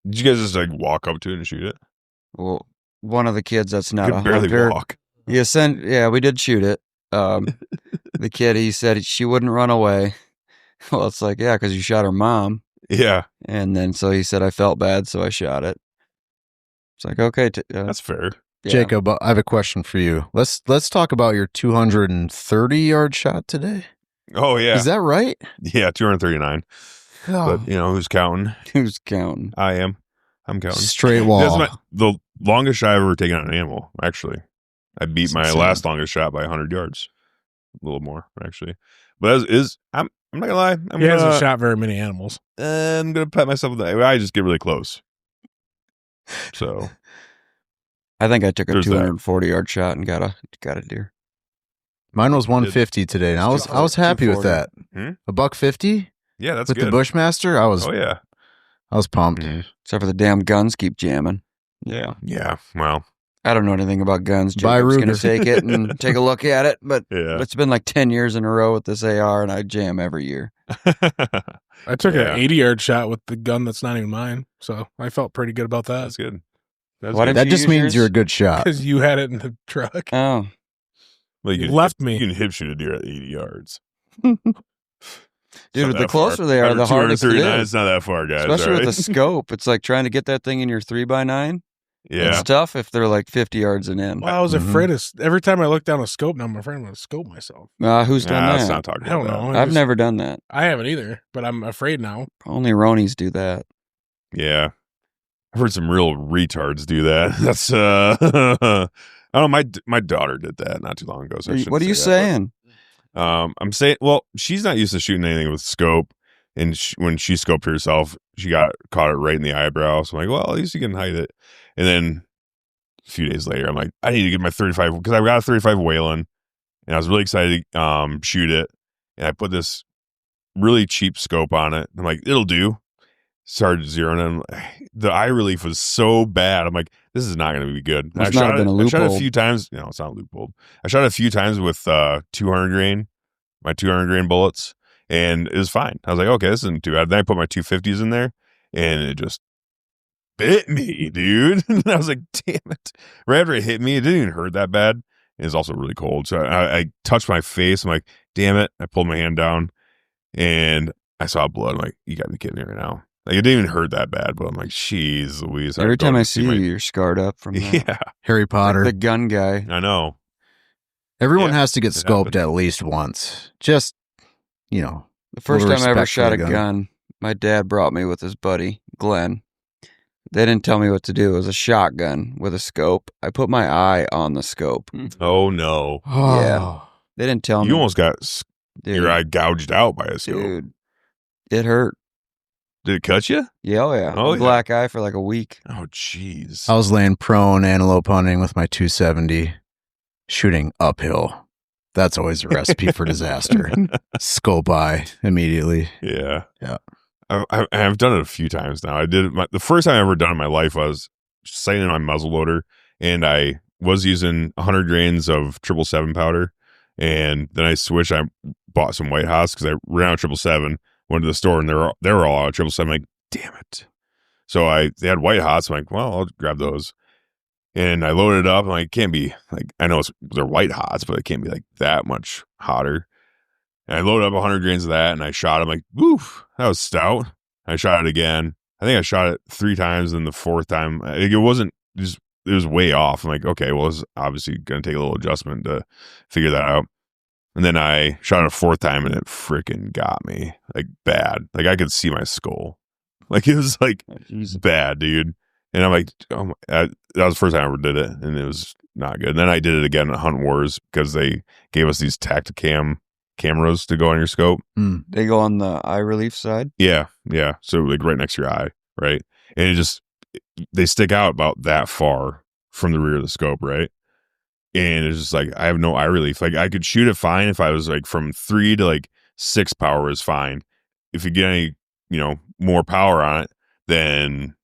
Did you guys just like walk up to it and shoot it? Well, one of the kids that's You not a could barely hunter, walk. we did shoot it. The kid, he said she wouldn't run away. Well, it's like, yeah, because you shot her mom. Yeah, And then so he said, I felt bad, so I shot it. It's like, okay. that's fair. Yeah. Jacob, I have a question for you. Let's talk about your 230-yard shot today. Oh yeah, Is that right? yeah, 239. Oh, But who's counting? Who's counting? I am. I'm counting. straight That's wall. the longest shot I've ever taken on an animal. Actually, I beat That's my insane. last longest shot by 100 yards. A little more, actually. But I'm not gonna lie. He hasn't shot very many animals. I'm gonna pat myself on the back. I just get really close. So I think I took a There's that. 240-yard shot and got a deer. Mine was 150 today, and I was happy with that. 240. A $150 yeah, that's with good. the Bushmaster. I was Oh yeah, pumped. Except for the damn guns keep jamming. Yeah. yeah. Well, I don't know anything about guns. Buy Jacob's going to Ruger. take it and take a look at it, but yeah. it's been like 10 years in a row with this AR, and I jam every year. I took Yeah. an 80-yard shot with the gun that's not even mine, so I felt pretty good about that. That's good. That's Why good. didn't That just use means yours? you're a good shot. Because you had it in the truck. Oh. Well, You left me. You can hip shoot a deer at 80 yards. Dude, It's not the that closer far. they are, the harder it 239, is. It's not that far, guys. Especially all with right? the scope. It's like trying to get that thing in your 3x9. Yeah. It's tough if they're like 50 yards and in. Well, I was Mhm. afraid of every time I look down a scope. Now I'm afraid I'm going to scope myself. Who's done Nah, let's that? not talk I don't about know. that. I've never done that. I haven't either, but I'm afraid now. Only Ronies do that. Yeah. I've heard some real retards do that. That's I don't know, my daughter did that not too long ago. So I shouldn't What are you say that, saying? but, I'm saying, well, she's not used to shooting anything with scope, and when she scoped herself, she caught it right in the eyebrow. So I'm like, well, at least you can hide it. And then a few days later, I'm like, I need to get my 35 because I got a 35 Whalen, and I was really excited to shoot it, and I put this really cheap scope on it. I'm like, it'll do. started zeroing in. The eye relief was so bad. I'm like, this is not going to be good. Must not have been a I shot loophole. a few times. No, it's not a loophole. I shot a few times with 200 grain, my 200 grain bullets, and it was fine. I was like, okay, this isn't too bad. Then I put my 250s in there, and it just bit me, dude. And I was like, damn it. Right after it hit me, it didn't even hurt that bad. It was also really cold. So I touched my face. I'm like, damn it. I pulled my hand down, and I saw blood. I'm like, you got to be kidding me right now. Like, it didn't even hurt that bad, but I'm like, jeez Louise. Every time I see you, you're scarred up from that. Yeah. Harry Potter. Like the gun guy. I know. Everyone Yeah, has to get it scoped happened. at least once. Just, you know. The first Little time I ever respect for shot a the gun. gun, my dad brought me with his buddy, Glenn. They didn't tell me what to do. It was a shotgun with a scope. I put my eye on the scope. Oh, no. Yeah. They didn't tell me. You almost got Dude, your eye gouged out by a scope. dude, it hurt. Did it cut you? Yeah, oh yeah. Oh, yeah. Black eye for like a week. Oh, jeez. I was laying prone antelope hunting with my 270, shooting uphill. That's always a recipe for disaster. Scope eye immediately. Yeah. Yeah. I've done it a few times now. I did it. The first time I ever done it in my life was sighting in my muzzle loader, and I was using 100 grains of 777 powder, and then I switched. I bought some white hots because I ran out of 777. Went to the store, and they were all out of 777. I'm like, damn it! So they had white hots. I'm like, well, I'll grab those. And I loaded it up. I'm like, it can't be like, I know they're white hots, but it can't be like that much hotter. And I loaded up 100 grains of that, and I shot it. I'm like, woof, that was stout. I shot it again. I think I shot it 3 times, and the 4th time, it wasn't just, it was way off. I'm like, okay, well, it's obviously going to take a little adjustment to figure that out. And then I shot it a 4th time, and it freaking got me, like, bad. Like, I could see my skull. Like, it was, like, bad, dude. And I'm like, oh my, that was the first time I ever did it, and it was not good. And then I did it again at Hunt Wars because they gave us these Tacticam cameras to go on your scope. They go on the eye relief side. Yeah. So, like, right next to your eye, right? And they stick out about that far from the rear of the scope, right? And it's just like, I have no eye relief. Like, I could shoot it fine if I was like from 3 to like 6 power is fine. If you get any, more power on it, then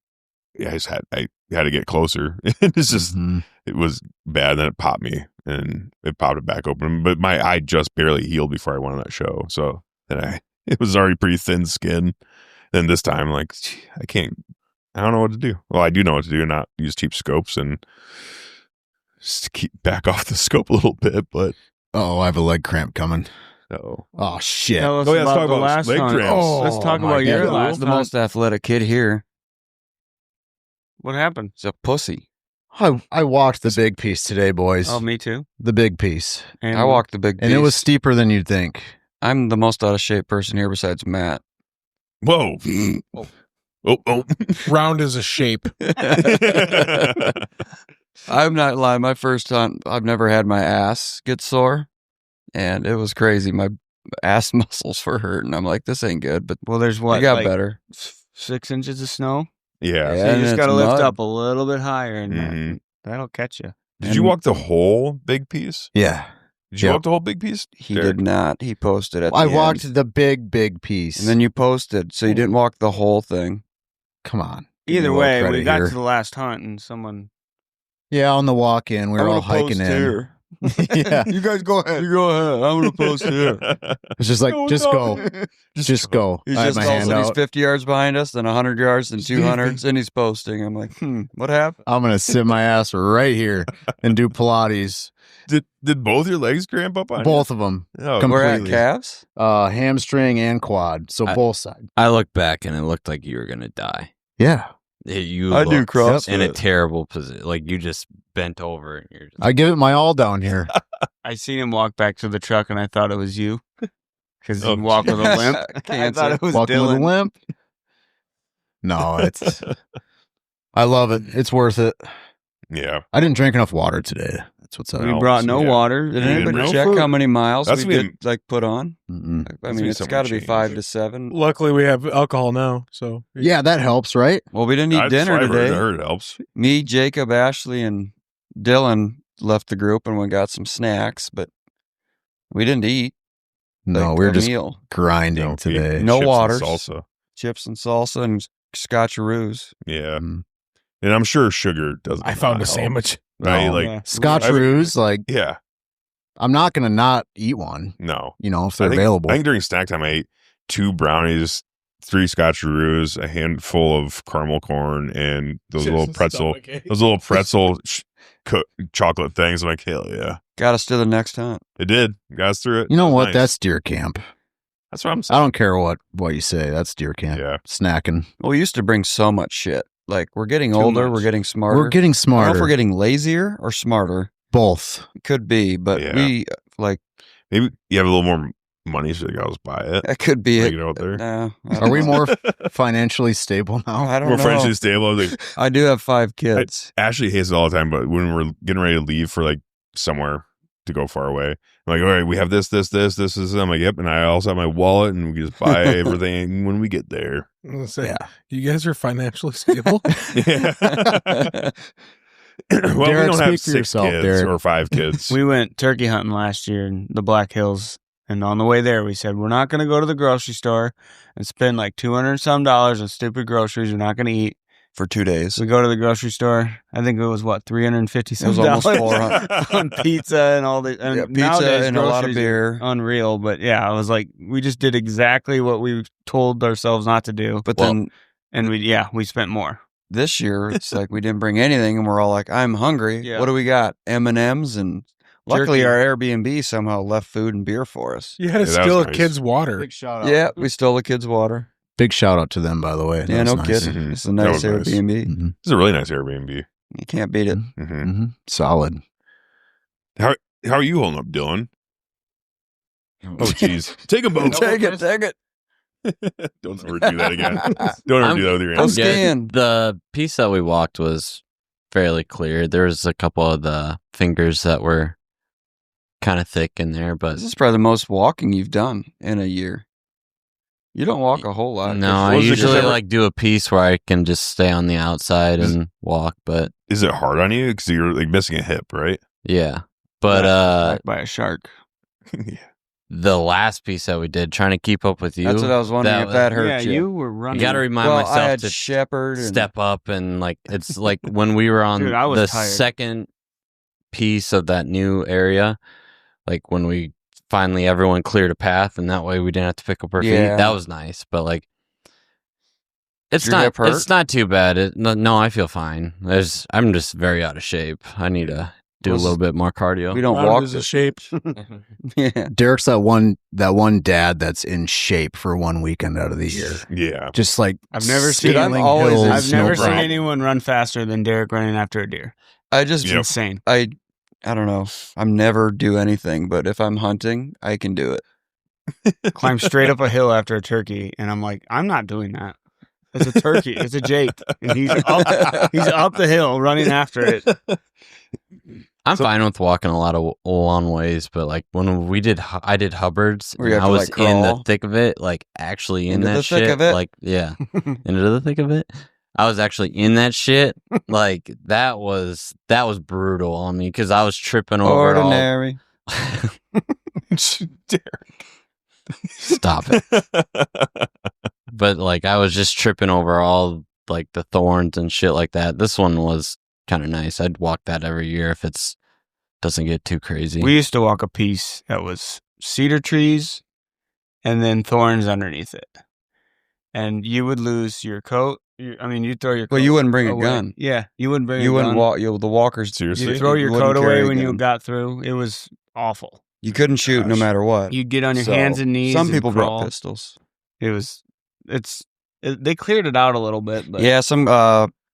I had to get closer. It's just, It was bad. Then it popped me, and it popped it back open. But my eye just barely healed before I went on that show. So then it was already pretty thin skin. Then this time, I'm like, I don't know what to do. Well, I do know what to do, not use cheap scopes and just keep back off the scope a little bit, but I have a leg cramp coming. Oh shit. Tell us let's about talk the about last leg hunt. cramps. Let's talk my about your God. last the hunt. most athletic kid here. What happened? He's a pussy. I walked the big piece today, boys. Oh, me too. The big piece. And I walked the big And it was beast. steeper than you'd think. I'm the most out of shape person here besides Matt. Whoa. Oh. Round as a shape. I'm not lying. My first hunt, I've never had my ass get sore, and it was crazy. My ass muscles were hurting. I'm like, this ain't good, but Well, there's I what? got like better. 6 inches of snow? Yeah. Yeah. So and you just it's got to lift mud. up a little bit higher, and Mhm. that'll catch you. Did you walk the whole big piece? Yeah. Did you Yep. walk the whole big piece? He Derek? did not. He posted at I the walked end. the big piece. And then you posted, so you didn't walk the whole thing. Come on. Either Give me a little way, we credit got here. to the last hunt, and someone... Yeah, on the walk in, we were all hiking in. Yeah. You guys go ahead. You go ahead. I'm gonna post here. It's just like, just go. Just go. He's I have just my all of a hand sudden he's out. 50 yards behind us, then 100 yards, then 200s, and he's posting. I'm like, what happened? I'm going to sit my ass right here and do Pilates. Did both your legs cramp up on Both of them. you? Oh, We're at Completely. calves. Hamstring and quad. So both sides. I looked back and it looked like you were gonna die. Yeah. You I do looked CrossFit. in a terrible position. Like you just bent over and you're just, I give it my all down here. I seen him walk back to the truck, and I thought it was you. Because Oh, he walked with a limp. I Cancer. thought it was Walking with a Dylan. limp. No, I love it. It's worth it. Yeah. I didn't drink enough water today. That's what's up. We brought no Yeah. water. Did Yeah, anybody no check food. how many miles That's we what did like put on? Mm-mm. I That's mean, what it's someone got to be changed. 5 to 7. Luckily, we have alcohol now, so Yeah, that helps, right? Well, we didn't eat That's dinner what I heard. today. I heard it helps. Me, Jacob, Ashley, and Dylan left the group and we got some snacks, but we didn't eat. No, like, we were a just meal. grinding No, today. No chips and waters. salsa. Chips and salsa, and Scotcheroos. Yeah. And I'm sure sugar doesn't. I found a help. sandwich. Right? No. Like, Scotcheroos, like yeah. I'm not gonna not eat one. No. You know, if they're I think, available. I think during snack time, I ate 2 brownies, 3 Scotcheroos, a handful of caramel corn, and those little pretzel chocolate things. I'm like, hell yeah. Got us to the next hunt. It did. Got us through it. You know That was what? nice. That's deer camp. That's what I'm I saying. don't care what you say. That's deer camp. Yeah. Snacking. Well, we used to bring so much shit. Like, we're getting Too older. much. We're getting smarter. We're getting I don't know smarter. if we're getting lazier or smarter. Both. Could be, but Yeah. we, like, Maybe you have a little more money, so you guys buy it. that could be Take it. it out there. Nah, I Are don't we know. more financially stable now? I don't More know. financially stable. I was like, I do have 5 kids. Ashley hates it all the time, but when we're getting ready to leave for like somewhere to go far away, I'm like, all right, we have this. I'm like, yep. And I also have my wallet, and we just buy everything when we get there. I'm gonna say, Yeah. you guys are financially stable. Yeah. Well, Derek, we don't have speak for 6 yourself, kids Derek. or 5 kids. We went turkey hunting last year in the Black Hills, and on the way there, we said we're not going to go to the grocery store and spend like $200 and some on stupid groceries. We're not going to eat. For 2 days. So we go to the grocery store. I think it was what $350 It was almost $400 on pizza and all the and Yeah, pizza nowadays, and a lot of groceries beer. are unreal. But yeah, I was like, we just did exactly what we told ourselves not to do. But then And we spent more. this year, it's like we didn't bring anything, and we're all like, "I'm hungry. Yeah. What do we got? M&Ms." And luckily, Turkey. our Airbnb somehow left food and beer for us. You had to Yeah, that steal was a nice. kid's water. shout Yeah, we stole the kids' water. Big shout out to them, by the way. That Yeah, was no nice. kidding. Mhm. It's a That nice was nice. Airbnb. Mhm. This is a really nice Airbnb. You can't beat it. hmm Mhm. Solid. How are you holding up, Dylan? Oh, jeez. Take a boat. Take it. Don't ever do that again. Don't ever do that with your Go hands. skiing. The piece that we walked was fairly clear. There was a couple of the fingers that were kind of thick in there, but This is probably the most walking you've done in a year. You don't walk a whole lot. no, I Was it 'cause usually ever- like do a piece where I can just stay on the outside and walk. But Is it hard on you? Because you're like missing a hip, right? yeah, but Attacked by a shark. Yeah. the last piece that we did, trying to keep up with you, That's what I was wondering if that hurt Yeah, you. you were running. you got to remind Well, I myself had to Shepherd and step up and like it's like when we were on Dude, I was the tired. second piece of that new area, like when we finally everyone cleared a path and that way we didn't have to pick up our Yeah. feet. That was nice, but like it's Your hip hurt? not too bad. No, I feel fine. I'm just very out of shape. I need to do a Was- little bit more cardio. we don't Out of walk his the shape. Yeah. Derek's that one dad that's in shape for one weekend out of the year. Yeah. Just like I've never seen. I'm scaling always- hills, I've no never seen problem. anyone run faster than Derek running after a deer. I just Yep. Insane. I don't know. I'm never do anything, but if I'm hunting, I can do it. Climb straight up a hill after a turkey, and I'm like, I'm not doing that. It's a turkey. It's a Jake, and he's up the hill running after it. I'm fine with walking a lot of long ways, but like when I did Hubbard's, Where you and have I to, was like, in the crawl? thick of it, like actually in Into that the shit. thick of it? Like, yeah, into the thick of it. I was actually in that shit. Like that was brutal on me because I was tripping over it all. Ordinary. Stop it. But like I was just tripping over all like the thorns and shit like that. This one was kind of nice. I'd walk that every year if it's doesn't get too crazy. We used to walk a piece that was cedar trees and then thorns underneath it. And you would lose your coat. You'd throw your coat Well, you wouldn't bring a away. gun. Yeah, you wouldn't bring You a wouldn't gun. walk. The walkers. Seriously? You'd throw your wouldn't coat away carry a when you gun. got through. It was awful. You couldn't shoot no Gosh. matter what. You'd get on your So, hands and knees. Some and people crawl. brought pistols. They cleared it out a little bit, but Yeah, some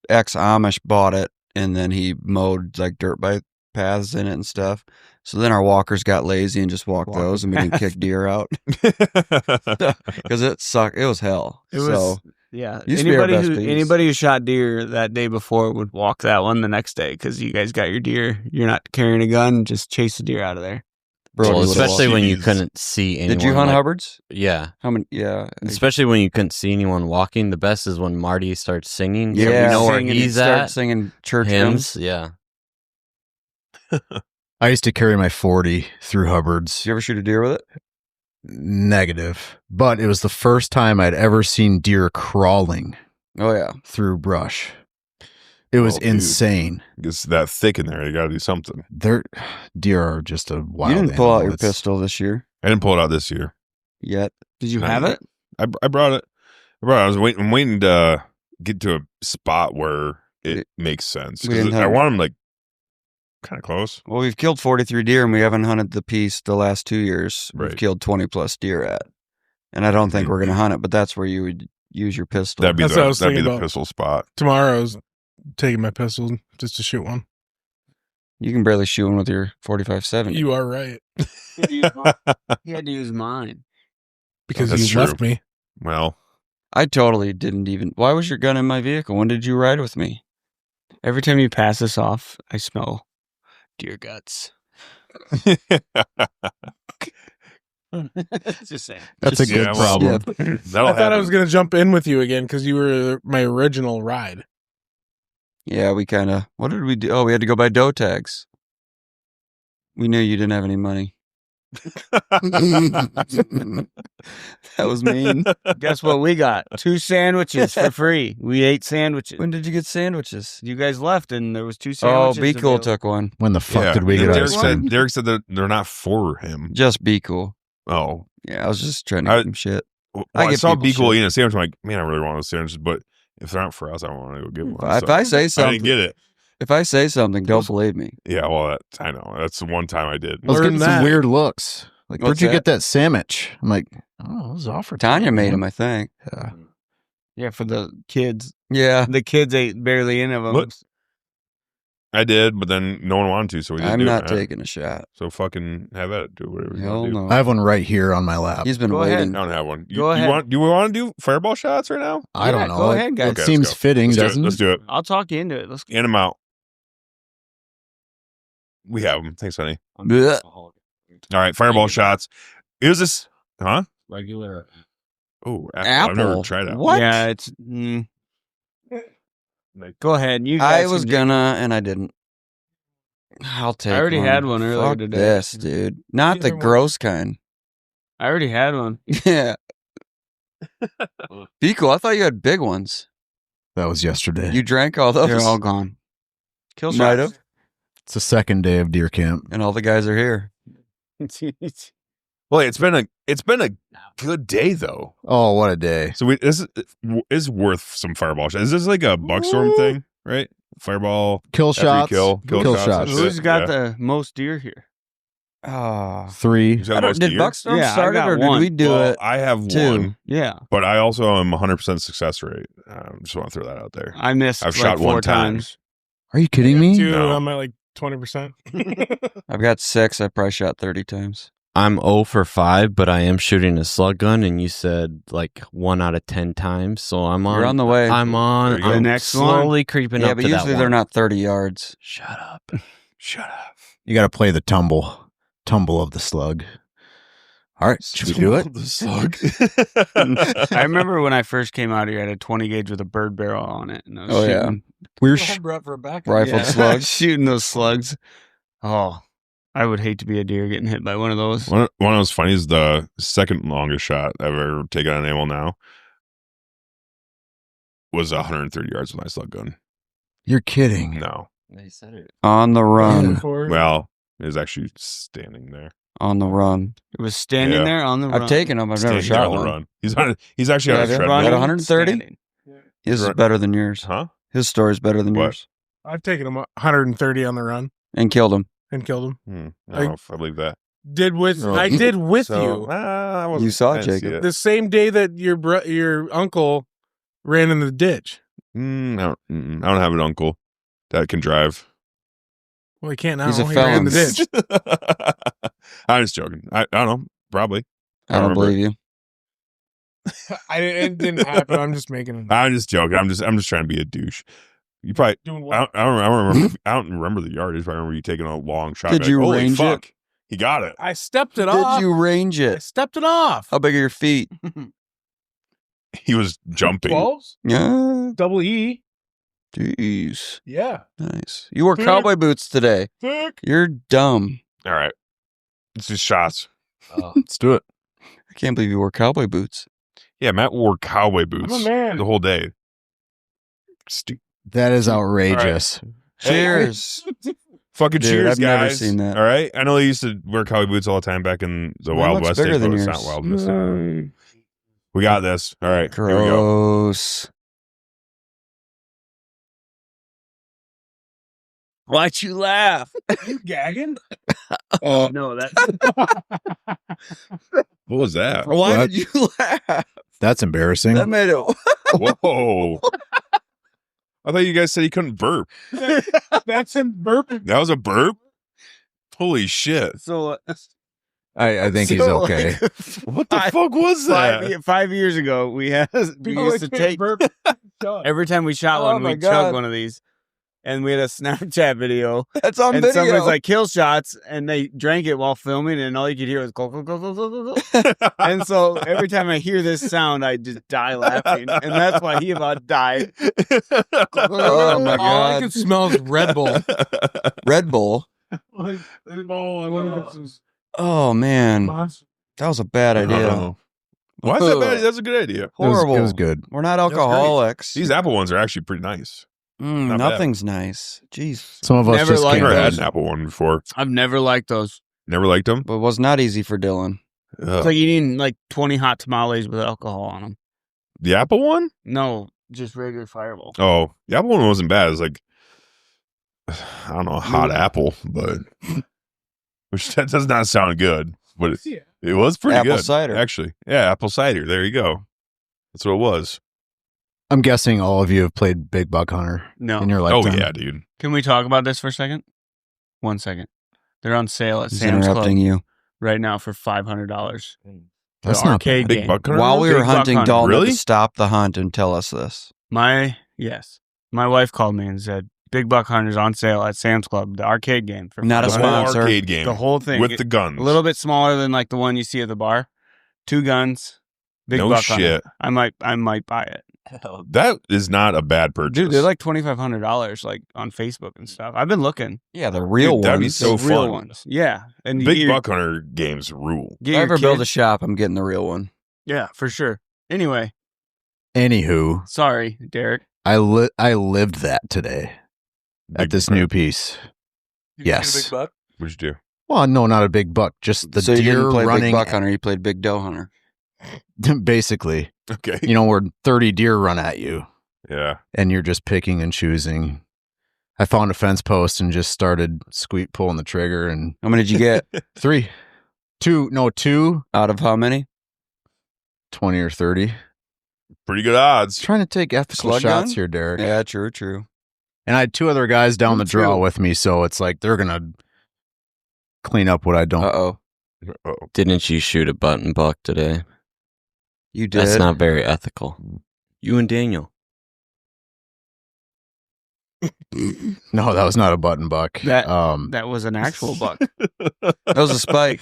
ex-Amish bought it, and then he mowed like dirt bike paths in it and stuff. So then our walkers got lazy and just walked Walk those, the and we didn't path. kick deer out because it sucked. It was hell. it was. So, Yeah, Used to be our best piece. anybody who shot deer that day before would walk that one the next day because you guys got your deer. You're not carrying a gun; just chase the deer out of there. Brody well, would've especially walked. when you Jeez. couldn't see anyone. Did you hunt like- Hubbards? Yeah. How many? Yeah, Especially when you couldn't see anyone walking. The best is when Marty starts singing. So yeah. we know where Singing, he's Start at. singing church Hymns. hymns. Yeah. I used to carry my 40 through Hubbard's. Did you ever shoot a deer with it? Negative. But it was the first time I'd ever seen deer crawling Oh yeah. through brush. It was Oh, dude. insane. It's that thick in there. You got to do something. Deer are just a wild You didn't pull out animal. your It's- pistol this year I didn't pull it out this year. yet. Did you Not have yet. it? I brought it. I'm waiting to get to a spot where it makes sense. we didn't 'Cause I have- want them like kind of close. Well, we've killed 43 deer and we haven't hunted the piece the last 2 years. Right. We've killed 20 plus deer at. And I don't think we're going to hunt it, but that's where you would use your pistol. That'd be That's what I the was that'd be thinking the about. pistol spot. Tomorrow's taking my pistol just to shoot one. You can barely shoot one with your 45-70. You are right. He had to use mine. Because That's you left true. me. Well, I totally didn't even. Why was your gun in my vehicle? When did you ride with me? Every time you pass this off, I smell deer guts. Just saying. That's a Yeah, good well, problem. that'll I thought I was happen. going to jump in with you again because you were my original ride. Yeah, we kind of. What did we do? Oh, we had to go buy doe tags. We knew you didn't have any money. That was mean. Guess what we got? 2 sandwiches for free. We ate sandwiches. When did you get sandwiches? You guys left and there was 2 Oh, sandwiches. Be Cool available. took one. When the fuck Yeah. did we get Derek ice said, cream? Derek said that they're not for him. Just Be Cool. Oh. Yeah, I was just trying to I- give him shit. Well, I I give saw people Be Cool shit. eating a sandwich. I'm like, man, I really want those sandwiches, but if they're not for us, I don't want to go get one. If So I say I something, didn't get it. if I say something, don't believe me. Yeah, well, I know. That's the one time I did. I was Learn getting some that. weird looks. Like, What's where'd you that? get that sandwich? I'm like, oh, it was offered. to Tanya me, made man. him, I think. Yeah. Yeah, for the kids. Yeah, The kids ate barely any of them. What? I did, but then no one wanted to, so we didn't I'm do not it. man. taking a shot. So fucking have at it. Do whatever you Hell want to do. no. I have one right here on my lap. He's been Go ahead. waiting. I don't have one. Go ahead. Do we want to do fireball shots right now? I don't Yeah, know. go It- ahead, guys. It Okay, seems let's go. fitting, Let's do it. doesn't Let's it? do it. I'll talk you into it. Let's In them out. We have them. Thanks, honey. Blech. All right, fireball shots. Is this, huh? Regular. Oh, apple. I've never tried it. What? Yeah, it's. Go ahead. You I guys was can- gonna, and I didn't. I'll take. I already had one earlier Fuck today. This, dude, not the Either one. gross kind. I already had one. Yeah. Be Cool. I thought you had big ones. That was yesterday. You drank all those. They're all gone. Kill Might shots. have. It's the second day of deer camp. And all the guys are here. Well, it's been a good day though. Oh, what a day. So this is worth some fireball shots. Is this like a buckstorm thing, right? Fireball. Kill after shots. you kill shots. shots. That's Who's it, got yeah. the most deer here? Oh. 3. Who's got the most Did deer? Buckstorm Yeah, I start it, got or did one. we do Well, it? I have too. one, Yeah, but I also am 100% success rate. Just want to throw that out there. I missed. I've like shot 4 one time. times. Are you kidding me? Two, No. I'm at like 20%. I've got 6. I probably shot 30 times. I'm 0 for 5, but I am shooting a slug gun, and you said like 1 out of 10 times. So I'm on. You're on the way. I'm on. There you go. I'm The next slowly creeping Yeah, up but to that usually they're one. not 30 yards. Shut up. Shut up. You got to play the tumble of the slug. All right, should we do it? The slug. I remember when I first came out here, I had a 20 gauge with a bird barrel on it, and I was Oh, yeah. shooting, We're Rifled slugs. shooting those slugs. Oh, I would hate to be a deer getting hit by one of those. One of those funny is the second longest shot I've ever taken on an animal now was 130 yards with my slug gun. You're kidding. No. They said it. On the run. Well, it was actually standing there. On the run. It was standing Yeah. there on the run. I've taken them. I've never Standing there shot on the one. run. He's actually Yeah, on a they're treadmill. running. At 130? standing. His is Right. better than yours. Huh? His story's better than What? yours. I've taken him 130 on the run And killed him. and killed him. I don't know if I believe that. I did with So- you I wasn't- You saw I didn't see Jacob. it. the same day that your uncle ran in the ditch. I don't have an uncle that can drive. Well, he can't now. He's a He ran in the felon. ditch. I'm just joking. I don't know. Probably. I don't remember. believe you. It didn't happen. I'm just making it. I'm just joking. I'm just trying to be a douche. You probably. Doing I what? don't remember. I don't remember the yardage. But I remember you taking a long shot. Did Like, you holy range fuck, it? He got it. I stepped it Did off. you range I it? stepped it off. How big are your feet? He was jumping. 12s? Yeah. Double E. Jeez. Yeah. Nice. You wore cowboy boots today. Thick. You're dumb. All right. It's just shots. Let's do it. I can't believe you wore cowboy boots. Yeah, Matt wore cowboy boots I'm a man. the whole day. That is outrageous. Cheers. Fucking Dude, cheers, I've guys. never seen that. All right. I know they used to wear cowboy boots all the time back in the Mine Wild looks West. bigger days, than but it's yours. not Wild West. anymore. We got this. All right. Here we go. Gross. Why'd you laugh? You gagging? No, that's What was that? Why What? did you laugh? That's embarrassing. That made it. Whoa. I thought you guys said he couldn't burp. That's him burping. That was a burp? Holy shit. so. I think he's okay. What the fuck was that? 5 years ago, we used to take every time we shot Oh one, my we God. chug one of these, and we had a Snapchat video. That's on And video. somebody's like kill shots, and they drank it while filming, and all you could hear was go go go go go go go. And so every time I hear this sound, I just die laughing, and that's why he about died. Oh my All I God. can smell is Red Bull. Red Bull. Like, oh, I wonder if it's Oh man, that was a bad idea. Uh-oh. Why is that bad? That's a good idea. Horrible. It was good. We're not was great. alcoholics. These apple ones are actually pretty nice. not bad. Nothing's nice. Jeez. Some of us Never just liked I've can't. never had those. an apple one before. I've never liked those. Never liked them. But it was not easy for Dylan. It's like eating like 20 hot tamales with alcohol on them. The apple one? No, just regular Fireball. Oh, the apple one wasn't bad. It was like, I don't know, a hot apple, but which that does not sound good. But it was pretty Apple good. cider. Actually. Yeah, apple cider. There you go. That's what it was. I'm guessing all of you have played Big Buck Hunter No. in your Oh, lifetime. yeah, dude. Can we talk about this for a second? 1 second. They're on sale at He's Sam's Club interrupting you. right now for $500. That's The not arcade Big game. buck hunter? While we Big were buck hunting, hunter. Dalton had Really? to stop the hunt and tell us this. My wife called me and said, Big Buck Hunter's on sale at Sam's Club, the arcade game. For Not a The $500. whole sponsor. arcade game The whole thing. with the guns. A little bit smaller than like the one you see at the bar. 2 guns. Big No Buck shit. Hunter. I might buy it. That is not a bad purchase. Dude, they're like $2,500 like on Facebook and stuff. I've been looking. Yeah, the real Dude, that'd be ones. so The real fun. ones. Yeah. And Big you- Buck Hunter games rule. get If I your ever build a kids- shop, I'm getting the real one. Yeah, for sure. Anyway, Anywho, sorry, Derek. I lived that today at Big this Buck. new piece. Yes. What'd you do? Well, no, not a big buck, just the So you deer didn't play running. Big Buck Hunter, you played Big Doe Hunter. Basically, Okay. you know, where 30 deer run at you Yeah. and you're just picking and choosing. I found a fence post and just started pulling the trigger, and How many did you get? 2 Out of how many? 20 or 30. Pretty good odds. Trying to take ethical Slug shots gun? here, Derek. Yeah, true. And I had 2 other guys down the Me draw too. with me, so it's like they're gonna clean up what I don't. Uh-oh. Oh. Didn't you shoot a button buck today? You did. That's not very ethical. You and Daniel. No, that was not a button buck. That was an actual buck. That was a spike.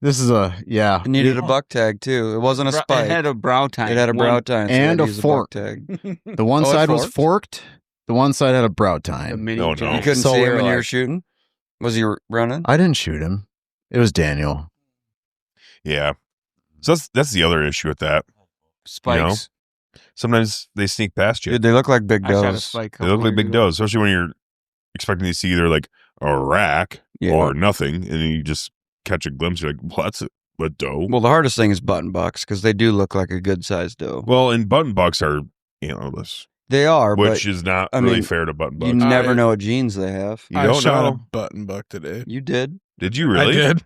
This is It needed a buck tag, too. It wasn't a spike. It had a brow tine. It had a brow tine. So I had and to a use fork. buck tag. The one Oh, it side was forked? forked. The one side had a brow A tine. mini No, no. You tine. couldn't So see we him were when you were like- shooting? Was he running? I didn't shoot him. It was Daniel. Yeah. So that's the other issue with that. Spikes. Sometimes they sneak past you. Dude, they look like big I shot a does. spike. They look like big does, especially when you're expecting to see either like a rack Yeah. or nothing, and then you just catch a glimpse. You're like, well, that's a doe. Well, the hardest thing is button bucks because they do look like a good sized doe. Well, and button bucks are this, They are, which but is not I really mean, fair to button you bucks. never I- know what genes they have. You I don't shot know. a button buck today. You did. Did you really? I did.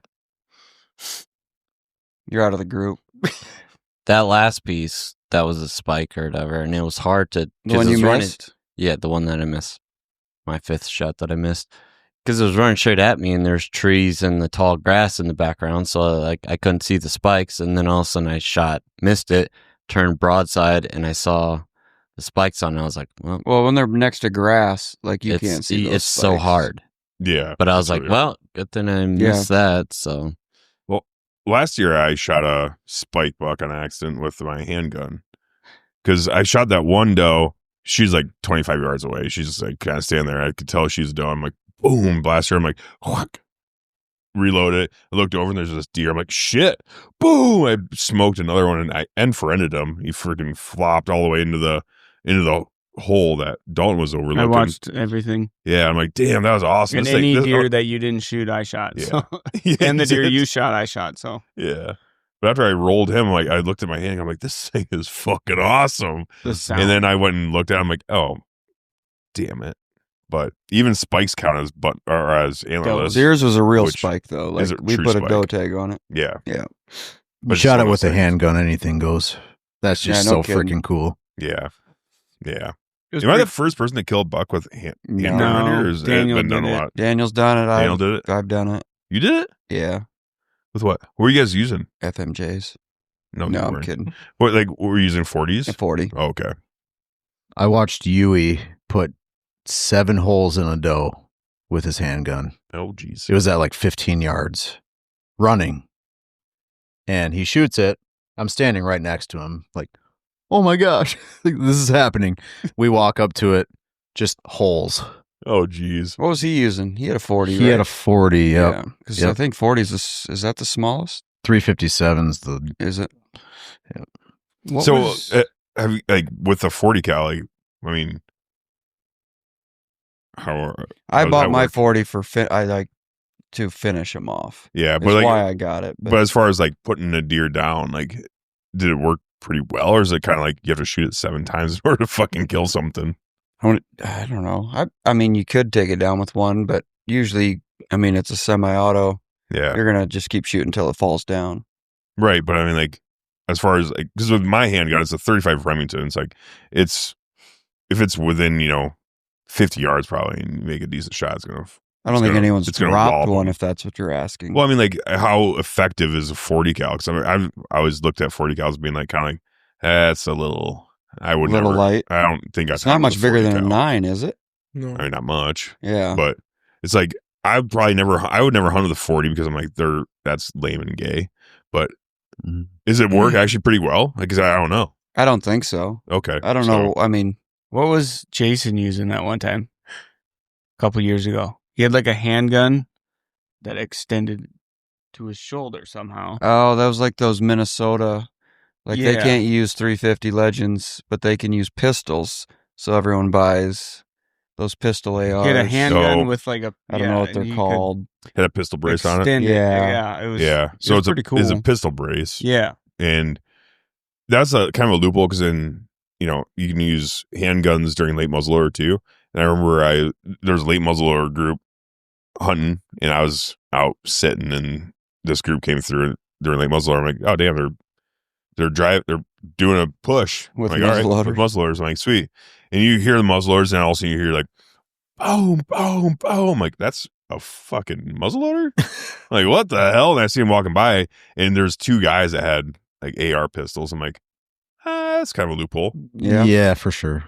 You're out of the group. That last piece, that was a spike or whatever, and it was hard to. The 'cause one it you was running- missed. Yeah, the one that I missed. My 5th shot that I missed. Because it was running straight at me, and there's trees and the tall grass in the background, so like I couldn't see the spikes. And then all of a sudden I missed it, turned broadside, and I saw the spikes on it. I was like, well, Well, when they're next to grass, like you it's can't see those it's so spikes. hard. Yeah. But I was that's like, what it is. well, good thing I missed that. So Last year I shot a spike buck on accident with my handgun because I shot that one doe. She's like 25 yards away. She's just like kind of standing there. I could tell she's a doe. I'm like, boom, blast her. I'm like, whack. Reload it. I looked over and there's this deer. I'm like, shit. Boom. I smoked another one and I end-for-ended him. He freaking flopped all the way into the hole that Dalton was overlooking. I watched everything. Yeah, I'm like, damn, that was awesome. And any deer that you didn't shoot, I shot. Yeah. So. Yeah, and the deer you shot, I shot. So yeah. But after I rolled him, like I looked at my hand, I'm like, this thing is fucking awesome. the sound. And then I went and looked at it, I'm like, oh, damn it. But even spikes count as antlerless. Yours was a real Which spike though. is Like a we true put a spike. doe tag on it. Yeah. Yeah. But it's Shot one it of with those a things. handgun, anything goes. That's just Yeah, no so kidding. freaking cool. Yeah. Yeah. It was Am I the pretty- first person to kill a buck with handgun No. around here? Or has Daniel it been done did a it. lot? Daniel's done it. Daniel did it? I've done it. You did it? Yeah. With what? What were you guys using? FMJs. No, No, you I'm weren't. kidding. What, like, were you using 40s? At 40. Oh, okay. I watched Yui put 7 holes in a doe with his handgun. Oh, geez. It was at like 15 yards running. And he shoots it. I'm standing right next to him, like, oh my gosh, this is happening. We walk up to it, just holes. Oh, geez. What was he using? He had a 40. He had a 40, yep. Yeah. Because I Yep. think 40 is that the smallest? 357's the. Is it? What So, was- have you, like, with the 40 cal, like, I mean, how I does bought that my work? 40 I like to finish him off. Yeah, That's but like, why I got it. but as far as like putting a deer down, like, did it work pretty well, or is it kind of like you have to shoot it 7 times in order to fucking kill something? I don't know. I mean, you could take it down with one, but usually, I mean, it's a semi-auto. Yeah, You're gonna just keep shooting until it falls down. right. But I mean, like, as far as like, because with my handgun, it's a 35 Remington. It's like, if it's within 50 yards probably, and you make a decent shot, it's gonna. I don't think anyone's it's gonna dropped wallop one 'em. if that's what you're asking. Well, I mean, like, how effective is a 40 cal? Because I mean, I always looked at 40 cals being like kind of like that's a little. I would Little never, light. I don't think It's not much bigger than a 9, is it? No. I mean, not much, Yeah. but it's like I would never hunt with a 40 because I'm like that's lame and gay. But Mhm. is it work actually pretty well? Like, 'cause I don't know. I don't think so. Okay, I don't so- know. I mean, What was Jason using that one time? A couple years ago. He had like a handgun that extended to his shoulder somehow. oh, that was like those Minnesota. Like they Yeah. can't use 350 Legends, but they can use pistols. So everyone buys those pistol ARs. He had a handgun So- with like a. I don't know what and they're he could called. Had a pistol brace on it. extend Yeah. Yeah. It was. Yeah, so was it's pretty it's a cool. pistol brace. Yeah. And that's a kind of a loophole because then you can use handguns during late muzzleloader too. And I remember there was a late muzzleloader group hunting, and I was out sitting, and this group came through during late muzzleloader. I'm like, oh damn, they're doing a push With I'm like, all right, muzzleloaders. with muzzleloaders. I'm like, sweet. And you hear the muzzleloaders, and all of a sudden you hear like boom, boom, boom. I'm like, that's a fucking muzzleloader. Like, what the hell? And I see him walking by, and there's 2 guys that had like AR pistols. I'm like, that's kind of a loophole, Yeah. Yeah, for sure.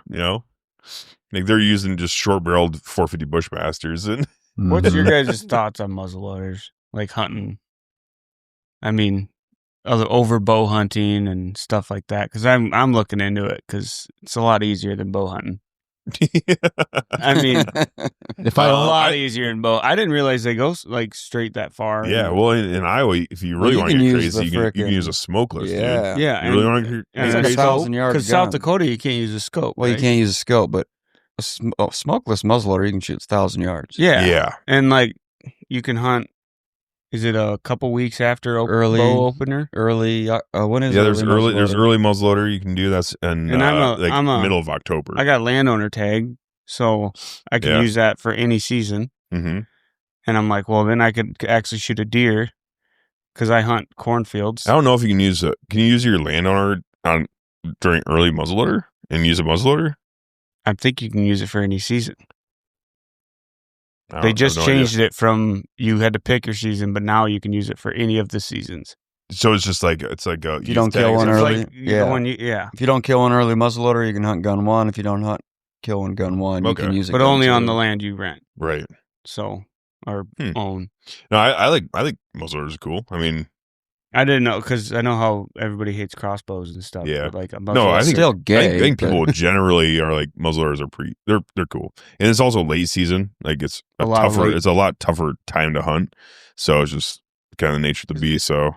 Like they're using just short barreled 450 Bushmasters, and What's your Mhm. guys' thoughts on muzzleloaders? Like hunting? I mean, over bow hunting and stuff like that. Because I'm looking into it because it's a lot easier than bow hunting. I mean, If a I lot easier than bow. I didn't realize they go like straight that far. yeah. Well, in Iowa, if you really you want to can get use crazy, the you can frickin- use a smokeless. yeah. yeah. Dude. You really want to get It's like crazy? 1,000 yard Because South gun. Dakota, you can't use a scope. Well, you right? can't use a scope, but a smokeless muzzleloader, you can shoot 1,000 yards. Yeah. Yeah. And like you can hunt. Is it a couple weeks after Early- bow opener? Early, when is Yeah, there's early there's muzzleloader? early muzzleloader you can do. That's and And I'm a- middle of October. I got landowner tag, so I can Yeah. use that for any season. Mm-hmm. And I'm like, well, then I could actually shoot a deer because I hunt cornfields. I don't know if you can use Can you use your landowner on during early muzzleloader and use a muzzleloader? I think you can use it for any season. I They have just no idea. changed it from you had to pick your season, but now you can use it for any of the seasons. So it's just like if If you don't kill one It's early, like yeah. yeah, If you don't kill one early muzzleloader, you can hunt gun 1. If you don't kill one gun 1, you Okay. can use it. but gun only on 2. the land you rent. right. So or Hmm. own. No, I think muzzleloaders are cool. I mean, I didn't know because I know how everybody hates crossbows and stuff. Yeah. but like a No, I muzzleloader- think- Still I gay. think but- people generally are like muzzleloaders are they're cool, and it's also late season. Like it's A lot of late- it's a lot tougher time to hunt. So it's just kind of the nature of the beast. So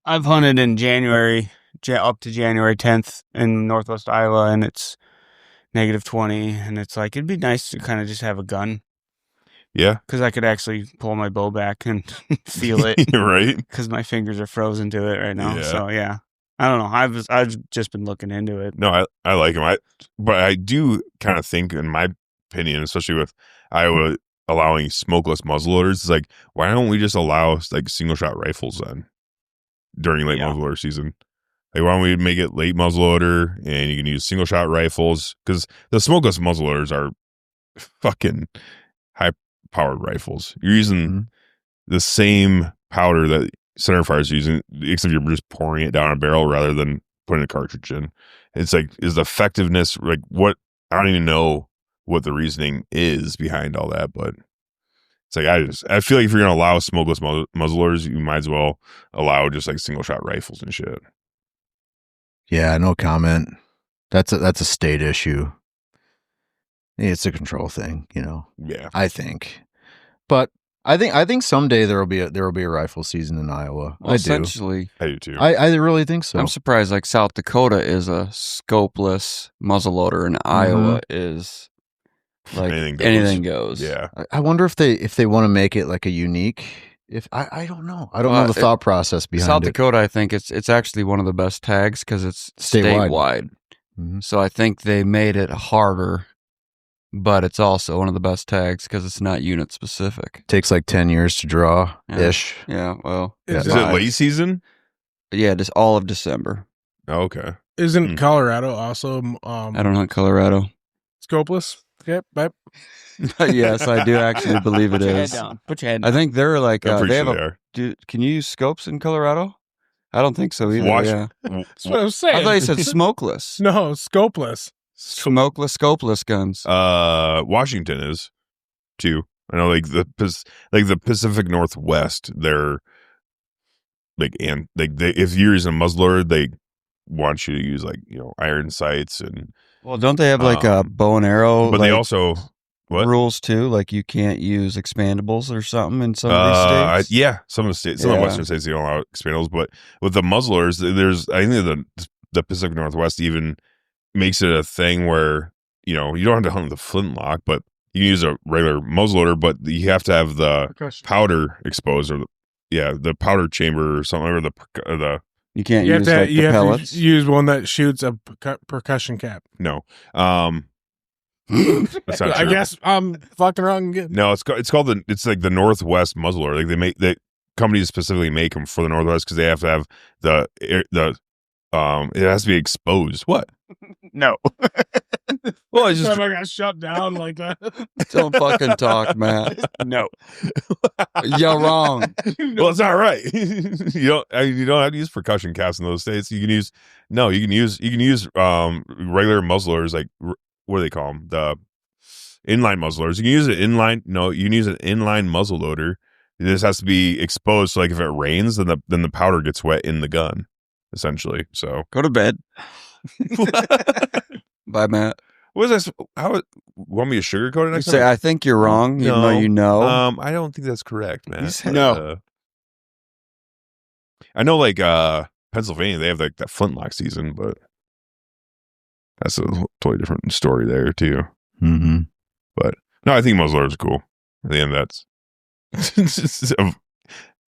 I've hunted in January up to January 10th in Northwest Iowa, and -20, and it's like it'd be nice to kind of just have a gun. Yeah, because I could actually pull my bow back and feel it. Right? Because my fingers are frozen to it right now. Yeah. So yeah, I don't know. I've just been looking into it. No, I like them. But I do kind of think, in my opinion, especially with Iowa allowing smokeless muzzleloaders, it's like, why don't we just allow like single shot rifles then during late muzzleloader season? Like, why don't we make it late muzzleloader and you can use single shot rifles? Because the smokeless muzzleloaders are fucking high powered rifles. You're using the same powder that centerfire is using, except you're just pouring it down a barrel rather than putting a cartridge in. It's like, is the effectiveness like what? I don't even know what the reasoning is behind all that, but it's like I feel like if you're gonna allow smokeless muzzleloaders, you might as well allow just like single shot rifles and shit. Yeah, no comment. That's a state issue. It's a control thing, you know. Yeah, I think, but I think someday there will be a rifle season in Iowa. Well, essentially, I do too. I really think so. I'm surprised. Like South Dakota is a scopeless muzzleloader, and Iowa is like anything goes. Yeah, I wonder if they want to make it like a unique. If I don't know. I don't know the thought process behind South it. Dakota, I think it's actually one of the best tags because it's statewide. So I think they made it harder, but it's also one of the best tags because it's not unit specific. Takes like 10 years to draw ish. Yeah. Well, is it late season? Yeah, just all of December. Oh, okay. Isn't Colorado also? I don't know Colorado. Scopeless. Yep. Yes, I do actually believe it is. Put your head down. I think they're like they have they are. can you use scopes in Colorado? I don't think so either. That's what I was saying. I thought you said smokeless. No, scopeless. Scopeless guns. Washington is too. I know, like the Pacific Northwest, they're like, and like if you're using a muzzleloader, they want you to use like, you know, iron sights and. Well, don't they have like a bow and arrow? But they also rules too. Like you can't use expandables or something in some of these states. Some of the states, some of the Western states, they don't allow expandables. But with the muzzleloaders, I think the Pacific Northwest even makes it a thing where, you know, you don't have to hunt with a flintlock, but you can use a regular muzzleloader, but you have to have the powder exposed, or the powder chamber or something, or the. You can't use like the pellets. To use one that shoots a percussion cap. No. That's not I true. guess I'm fucking wrong again. No, it's called it's like the Northwest muzzleloader. Like they make the companies specifically make them for the Northwest because they have to have the it has to be exposed. What? No. Well, it's just I got shut down like that. Don't fucking talk, Matt. No. You're wrong. Well, it's not right. you don't have to use percussion caps in those states. You can use regular muzzleloaders, like what do they call them? The inline muzzleloaders. You can use an inline. No, you can use an inline muzzleloader. This has to be exposed. So like if it rains, then the powder gets wet in the gun, essentially. So go to bed. Bye, Matt. What is this? Want me to sugarcoat it next time? I think you're wrong. No. You know. I don't think that's correct, man. No. I know, like Pennsylvania, they have like that flintlock season, but that's a totally different story there too. Mm-hmm. But no, I think muzzleloaders are cool. At the end, that's a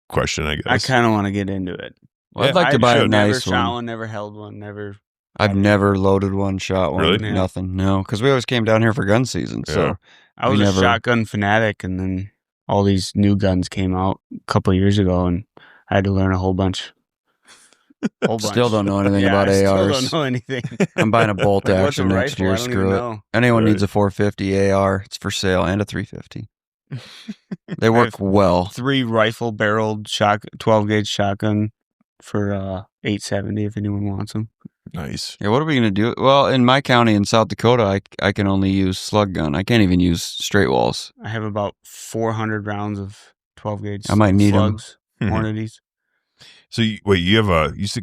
question, I guess. I kind of want to get into it. Well, I'd like to buy a nice one. Never shot one. one, never held one, never. I've never loaded one, shot one, Really? nothing. No, because we always came down here for gun season. Yeah. So I was a shotgun fanatic, and then all these new guns came out a couple of years ago, and I had to learn a whole bunch. Still don't know anything about ARs. Still don't know anything. I'm buying a bolt Like, action what's next a rifle? year. I don't even Screw it. know. Anyone Right. needs a 450 AR. It's for sale, and a 350. They work well. 3 rifle barreled 12 gauge shotgun for $870 if anyone wants them. Nice. Yeah, what are we gonna do? Well, in my county in South Dakota, I can only use slug gun. I can't even use straight walls. I have about 400 rounds of 12 gauge. I might need 'em. slugs, Hornadies. So you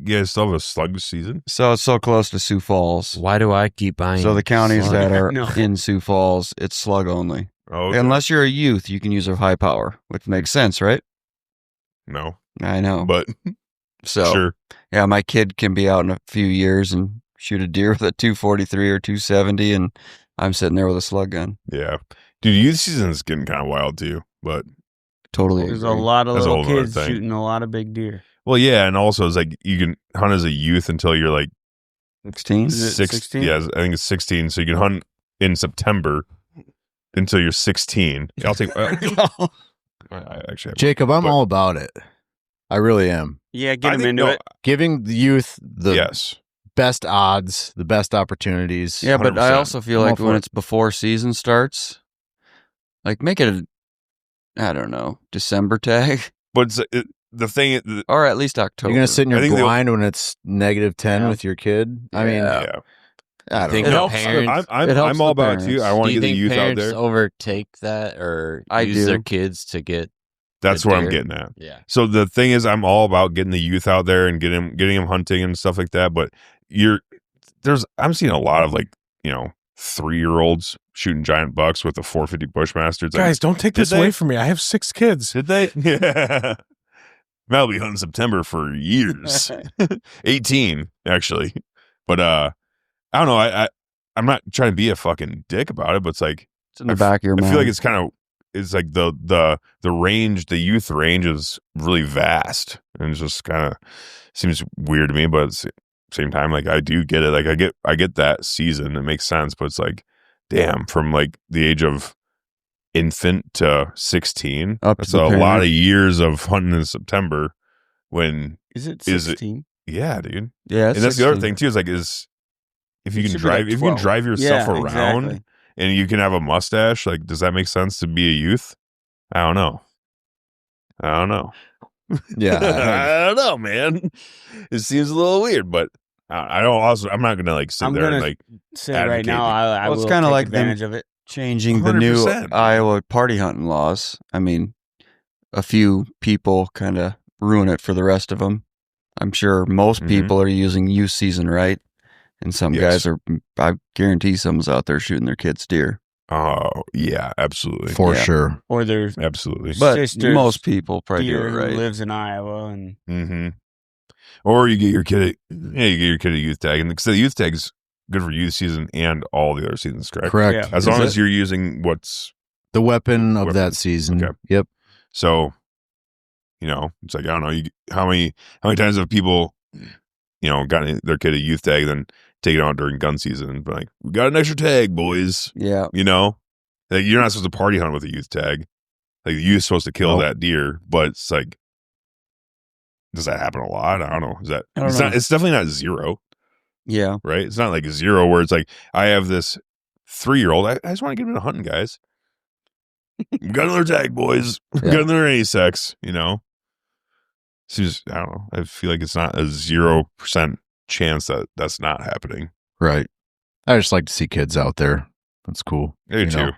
guys still have a slug season? So it's so close to Sioux Falls. Why do I keep buying? So the counties slug? that are No. in Sioux Falls, it's slug only. Oh, okay. Unless you're a youth, you can use a high power, which makes sense, right? No, I know. but So sure. yeah, my kid can be out in a few years and shoot a deer with a 243 or 270, and I'm sitting there with a slug gun. Yeah. Dude, youth season is getting kind of wild too, but Totally. There's a agree. lot of That's a little whole other kids thing. shooting a lot of big deer. well, yeah, and also it's like you can hunt as a youth until you're like 16. Is it 16? Yeah, I think it's 16. So you can hunt in September until you're 16. I'll take. I actually have Jacob, I'm but- all about it. I really am. Yeah, get I them think into no, it. Giving the youth the yes. best odds, the best opportunities. Yeah, but I 100%. also feel I'm like all when for it's before season starts, like make it I don't know, December tag But the thing, or at least October. You're gonna sit in I your think blind when it's -10 Yeah. with your kid. I mean, Yeah. yeah, I don't think know. It the helps. parents. I'm It helps I'm all the about it too. parents. I want Do to you get the think youth out parents there. overtake that or I use their do. kids to get? That's the what I'm deer? getting at. Yeah. So the thing is, I'm all about getting the youth out there and getting them hunting and stuff like that. But I'm seeing a lot of 3-year-olds shooting giant bucks with a 450 Bushmaster. It's like, Guys, don't take did this they- away from me. I have 6 kids. did they? Yeah. I'll be hunting September for years. 18 actually, but I don't know. I'm not trying to be a fucking dick about it, but it's like It's in the back of your I mind. feel like it's like the range, the youth range is really vast, and it's just kind of seems weird to me. But at the same time, like I do get it. Like I get that season. It makes sense. But it's like, damn, from like the age of infant to 16, Up to that's the a lot parent. of years of hunting in September. When Is it Is it- 16? yeah, dude. yeah, And that's the other 16. thing too. Is like if you It can should be drive, like if you can 12. drive yourself Yeah, around. exactly. And you can have a mustache, like, does that make sense to be a youth? I don't know. Yeah, I don't know, man. It seems a little weird, but I don't. Also, I'm not gonna sit I'm there and gonna like. Say right advocate now, I Well, it's will kinda take like them- advantage of it. Changing the new 100%. Iowa party hunting laws. I mean, a few people kind of ruin it for the rest of them. I'm sure most Mhm. people are using youth season right, and some Yes. guys are. I guarantee someone's out there shooting their kids deer. Oh yeah, absolutely, for Yeah. sure. Or there's absolutely. But Sisters, most people probably do deer it who right. lives in Iowa, and Mm-hmm. Or you get your kid. You get your kid a youth tag, and because the youth tag's good for youth season and all the other seasons, correct? Correct. Yeah. As Is long it? as you're using what's The weapon of Weapon. that season. Okay. Yep. so. It's like I don't know. How many times have people, gotten their kid a youth tag, then take it out during gun season and be like, we got an extra tag, boys. Yeah, Like you're not supposed to party hunt with a youth tag. Like the youth supposed to kill Nope. that deer, but it's like, does that happen a lot? I don't know. Is that? I don't It's know. not. It's definitely not zero, yeah. right? It's not like 0 where it's like I have this 3-year-old. I just want to get him into hunting, guys. We got another tag, boys. We Yeah. got another A-sex. Seems I don't know. I feel like it's not a 0% chance that that's not happening. Right. I just like to see kids out there. That's cool. I do You too. know.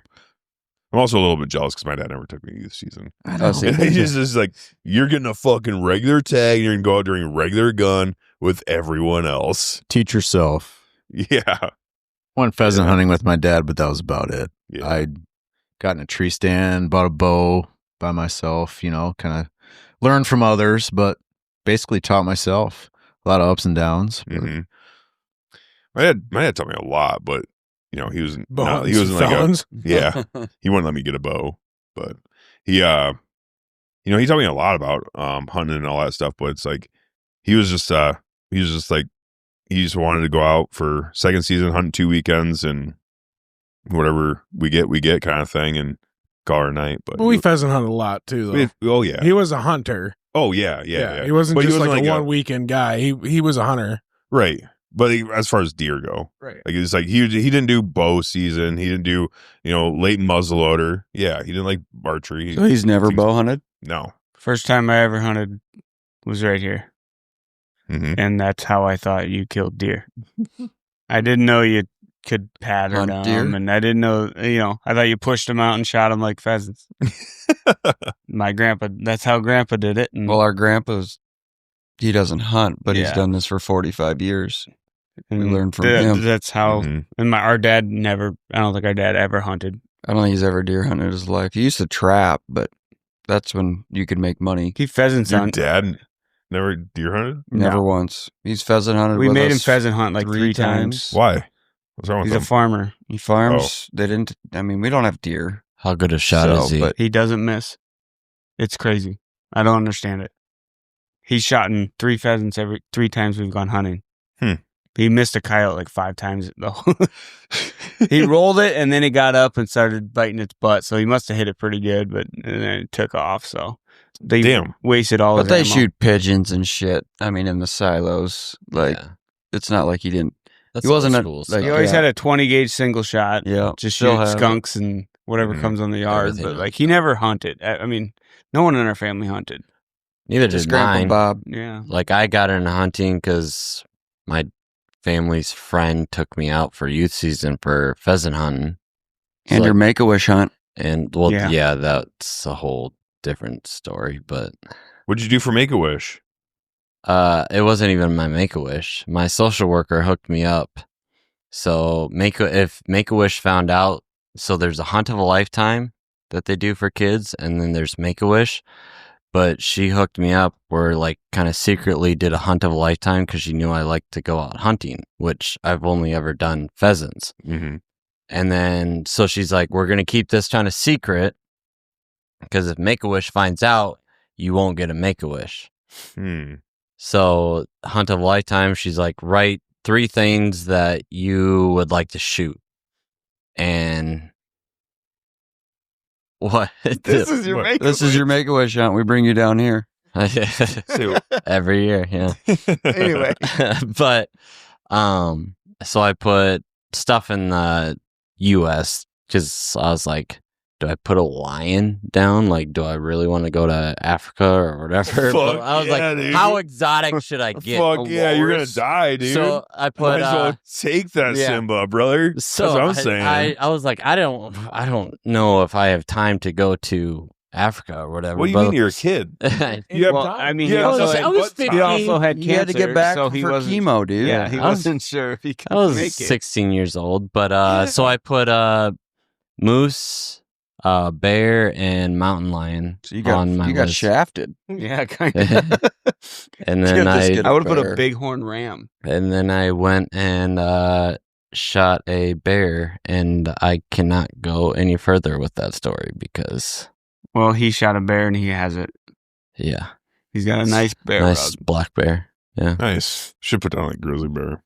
I'm also a little bit jealous because my dad never took me to youth season. Oh, see, And he's just like, you're getting a fucking regular tag. And you're gonna go out during regular gun with everyone else. Teach yourself. Yeah, Went pheasant hunting with my dad, but that was about it. yeah. I got in a tree stand, bought a bow by myself, kind of learned from others, but basically taught myself. A lot of ups and downs. but Mhm. My dad taught me a lot, but he wasn't. He Bones, wasn't like a, felons. yeah. He wouldn't let me get a bow, but he he taught me a lot about hunting and all that stuff. But it's like he was just like he just wanted to go out for second season, hunt 2 weekends, and whatever we get kind of thing, and call it a night. But But we pheasant hunted a lot too, though. oh yeah, He was a hunter. oh yeah. He wasn't But just like a a- one weekend guy. He was a hunter. right. But as far as deer go, Right. like it's like he didn't do bow season. He didn't do late muzzleloader. Yeah, he didn't like archery. So he's never bow hunted. No. first time I ever hunted was right here, Mm-hmm. and that's how I thought you killed deer. I didn't know you could pattern Hunt them, deer? and I didn't know. I thought you pushed them out and shot them like pheasants. My grandpa, that's how grandpa did it. And, Well, our grandpa's he doesn't hunt, but he's Yeah. done this for 45 years. we and learned from him. That's how. Mhm. And our dad never. I don't think our dad ever hunted. I don't think he's ever deer hunted in his life. He used to trap, but that's when you could make money. He pheasants Your on. dad Never deer hunted? Never once. He's pheasant hunted. We with made him us pheasant hunt like 3 times. Why? What's wrong with He's a him? farmer. He farms. They didn't. I mean, we don't have deer. How good a shot So, is he? but- He doesn't miss. It's crazy. I don't understand it. He's shot in 3 pheasants every 3 times we've gone hunting. He missed a coyote like 5 times though. He rolled it and then it got up and started biting its butt. So he must have hit it pretty good, but and then it took off. So they wasted all But his they ammo. shoot pigeons and shit. I mean, in the silos. Like, Yeah. it's not like he didn't. That's He wasn't old a- school like, stuff. He always Yeah. had a 20 gauge single shot. Yeah. Just still shoot have it. skunks and whatever Mhm. comes on the yard. Everything But else. like he never hunted. I mean, no one in our family hunted. Neither Just did Grandpa mine. Bob. Yeah. Like I got into hunting because my family's friend took me out for youth season for pheasant hunting. And So, your Make-A-Wish hunt. and well, Yeah. yeah, that's a whole different story. But What'd you do for Make-A-Wish? it wasn't even my Make-A-Wish. My social worker hooked me up. So if Make-A-Wish found out, so there's a hunt of a lifetime that they do for kids, and then there's Make-A-Wish. But she hooked me up where like kind of secretly did a hunt of a lifetime because she knew I liked to go out hunting, which I've only ever done pheasants. Mm-hmm. And then so she's like, we're going to keep this kind of secret because if Make-A-Wish finds out, you won't get a Make-A-Wish. So hunt of a lifetime, she's like, write 3 things that you would like to shoot. And what? This is your Make-A-Wish. This is your Make-A-Wish hunt. We bring you down here. Every year, yeah. Anyway. But so I put stuff in the US because I was like, do I put a lion down? Like, do I really want to go to Africa or whatever? Fuck But I was yeah, like, dude. how exotic should I get? Fuck yeah, you're gonna walrus. die, dude. So I Might put as well take that yeah. Simba, brother. so That's what I'm saying. I was like, I don't know if I have time to go to Africa or whatever. What do you but- mean you're a kid? You have Well, time? I mean, You he have also time. had- I was What 15. He time? also had He had to cancer, get back so he for wasn't, chemo, dude. Yeah, he I was- wasn't sure if he could I was make it. 16 years old, but so I put moose, bear, and mountain lion So you got on my list. shafted. Yeah, kind of. And You then just get I would have put bear. a bighorn ram. I went and shot a bear, and I cannot go any further with that story because Well, he shot a bear and he has it. yeah, He's got a nice bear nice rug. black bear. Yeah. Nice. Should put down like grizzly bear,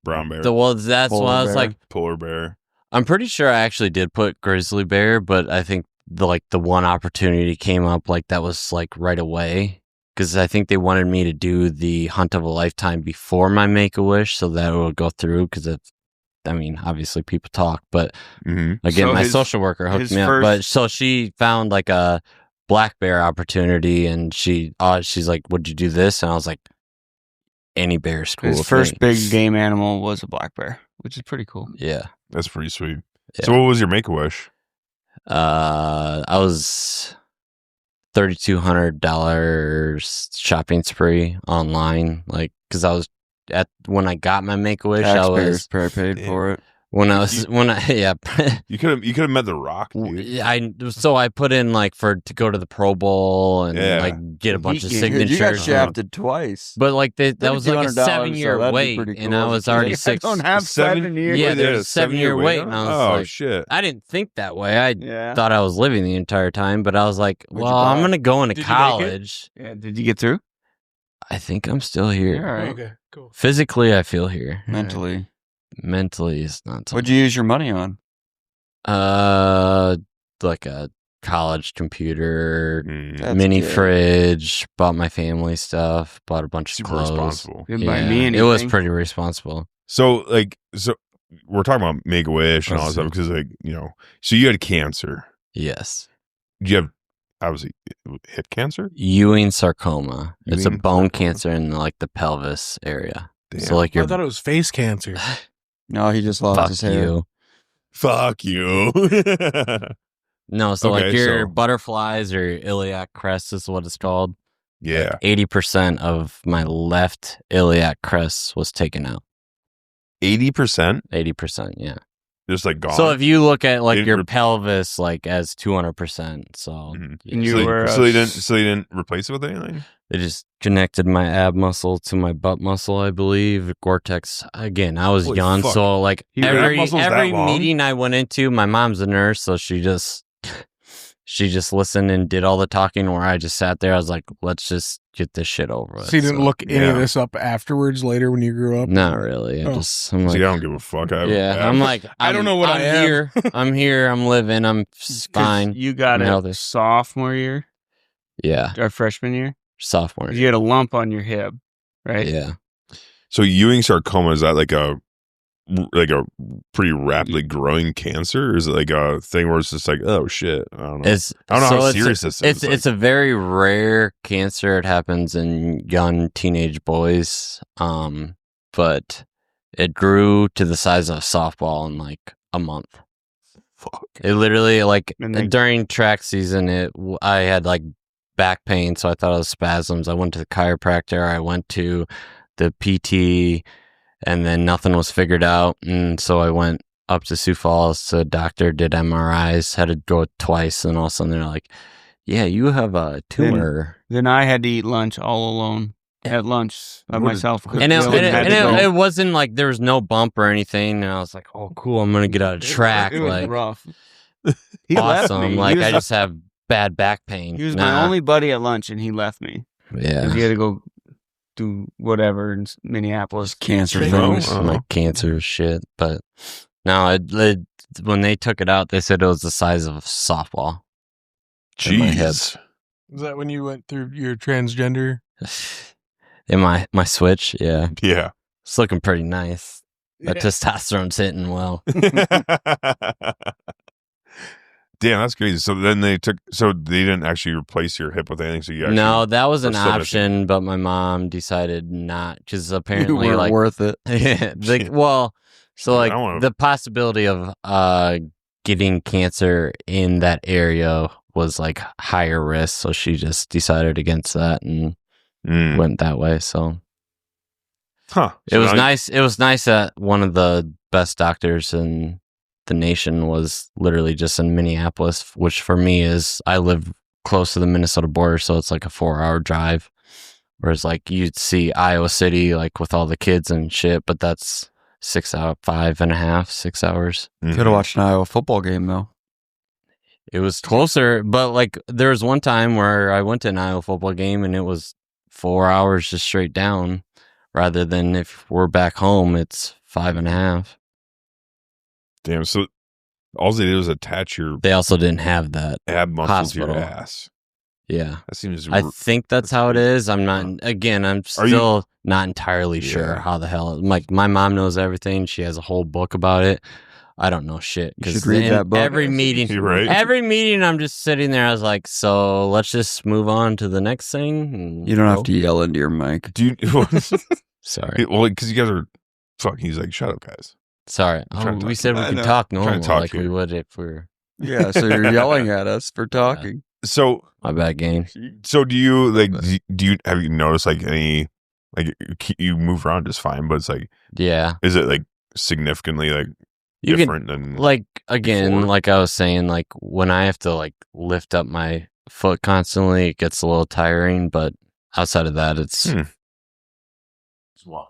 brown bear, Well, that's Polar why I was bear. like, polar bear. I'm pretty sure I actually did put grizzly bear, but I think the one opportunity came up like that was like right away because I think they wanted me to do the hunt of a lifetime before my Make-A-Wish so that it would go through because obviously people talk, but Mm-hmm. again, So my his- social worker hooked his me up. first- But so she found like a black bear opportunity and she's like, would you do this? And I was like, any bear is cool. His with first me. big game animal was a black bear, which is pretty cool. Yeah. That's pretty sweet. Yeah. So what was your Make-A-Wish? I was $3,200 shopping spree online, like because I was when I got my Make-A-Wish, I Taxpayers was probably paid Yeah. for it. yeah. You could have met The Rock, dude. I put in like to go to the Pro Bowl and Yeah. like get a bunch of Dude, signatures. You got and- shafted twice. But like that was like a $3,200, 7-year so that'd be wait, pretty and cool I as a was kid. already I 6. don't have 7 years. Yeah, Wait, there's a a 7-year wait, and I was oh like, shit. I didn't think that way. I Yeah. thought I was living the entire time, but I was like, Where'd you well, I'm buy? gonna go into Did you make it? college. Yeah. Did you get through? I think I'm still here. All right. Okay, cool. Physically, I feel here. Mentally. Mentally, it's not. So What'd you use your money on? like a college computer, That's mini good. fridge. Bought my family stuff. Bought a bunch Super of clothes. responsible. Didn't buy me Yeah, anything. it was pretty responsible. So we're talking about Make-A-Wish and all that Let's stuff because so you had cancer. Yes. Do you have obviously hip cancer? Ewing sarcoma. It's a Ewing bone sarcoma. cancer in like the pelvis area. Damn. So like I your thought it was face cancer. No, he just lost fuck his hair. you. Fuck you. No, so like Okay, your so- butterflies or iliac crest is what it's called. Yeah. 80% of my left iliac crest was taken out. 80%? 80%, yeah. just like gone. So if you look at like Didn't your re- pelvis like as 200%, so Mhm. And you so, were so they didn't replace it with anything. they just connected my ab muscle to my butt muscle, I believe. Gore-Tex. Again, I was Holy young, fuck. so like Your ab every muscle's that long? meeting I went into, my mom's a nurse, so she just listened and did all the talking. Where I just sat there, I was like, let's just get this shit over with. So you didn't So, look any of yeah. this up afterwards later when you grew up? Not really. Oh. I'm It's like, like, I don't give a fuck. I'm like, I don't know what I'm I am. here. I'm here. I'm living. I'm 'Cause fine. You got I'm it healthy. sophomore year Yeah, or freshman year. sophomore. You had a lump on your hip, right? Yeah. So Ewing sarcoma, is that like a pretty rapidly growing cancer? Or is it like a thing where it's just like, oh shit, I don't know. I don't know how serious this is. It's a very rare cancer. It happens in young teenage boys. But it grew to the size of a softball in like a month. Fuck. It literally like And then- during track season, I had like back pain, so I thought it was spasms. I went to the chiropractor. I went to the PT, and then nothing was figured out. And so I went up to Sioux Falls to a doctor, did MRIs, had to go twice, and all of a sudden they're like, "Yeah, you have a tumor." Then I had to eat lunch all alone at lunch by What myself. And It it wasn't like there was no bump or anything. And I was like, "Oh, cool! I'm gonna get out of track." It was Like, rough. He left awesome. me. Like he was, I just have bad back pain. he was Nah. my only buddy at lunch, and he left me. 'Cause Yeah. he had to go do whatever in Minneapolis. Cancer Oh, things. oh. Like cancer shit. But no, when they took it out, they said it was the size of a softball. In my head. Jeez. Is that when you went through your transgender? In my switch, yeah. Yeah. It's looking pretty nice. My testosterone's hitting well. Damn, that's crazy. So then they didn't actually replace your hip with anything. So you actually, No, that was an still missing. option, but my mom decided not because You apparently weren't like worth it. so like I wanna- the possibility of getting cancer in that area was like higher risk, so she just decided against that and Mm. went that way. So Huh. it was nice. It was nice that one of the best doctors in the nation was literally just in Minneapolis, which for me is I live close to the Minnesota border, so it's like a 4-hour drive. Whereas like you'd see Iowa City like with all the kids and shit, but that's 6 hours. Mhm. Could have watched an Iowa football game though. It was closer, but like there was one time where I went to an Iowa football game and it was 4 hours just straight down, rather than if we're back home, it's 5.5. Damn. So all they did was attach your They also didn't have that. ab muscle to your Hospital. ass. Yeah. That seems. I think that's how it is. I'm not, again, I'm Are you- still not entirely sure Yeah. how the hell, like my mom knows everything. She has a whole book about it. I don't know shit. You should read that book. Every meeting, You're right. every meeting, I'm just sitting there. I was like, so let's just move on to the next thing. And You don't have go. to yell into your mic. Do you? Sorry. Well, because you guys are fucking. He's like, shut up, guys. Sorry. I'm trying to We talk said to we you. could I know. talk trying normal to talk like to we you. would if we're Yeah, so you're yelling at us for talking. So my bad game. do you like? Do you have you noticed like any like you move around just fine, but it's like, Yeah. is it like significantly like You can, different than like, again, before? like I was saying, like when I have to like lift up my foot constantly, it gets a little tiring, but outside of that, it's, Hmm. yeah,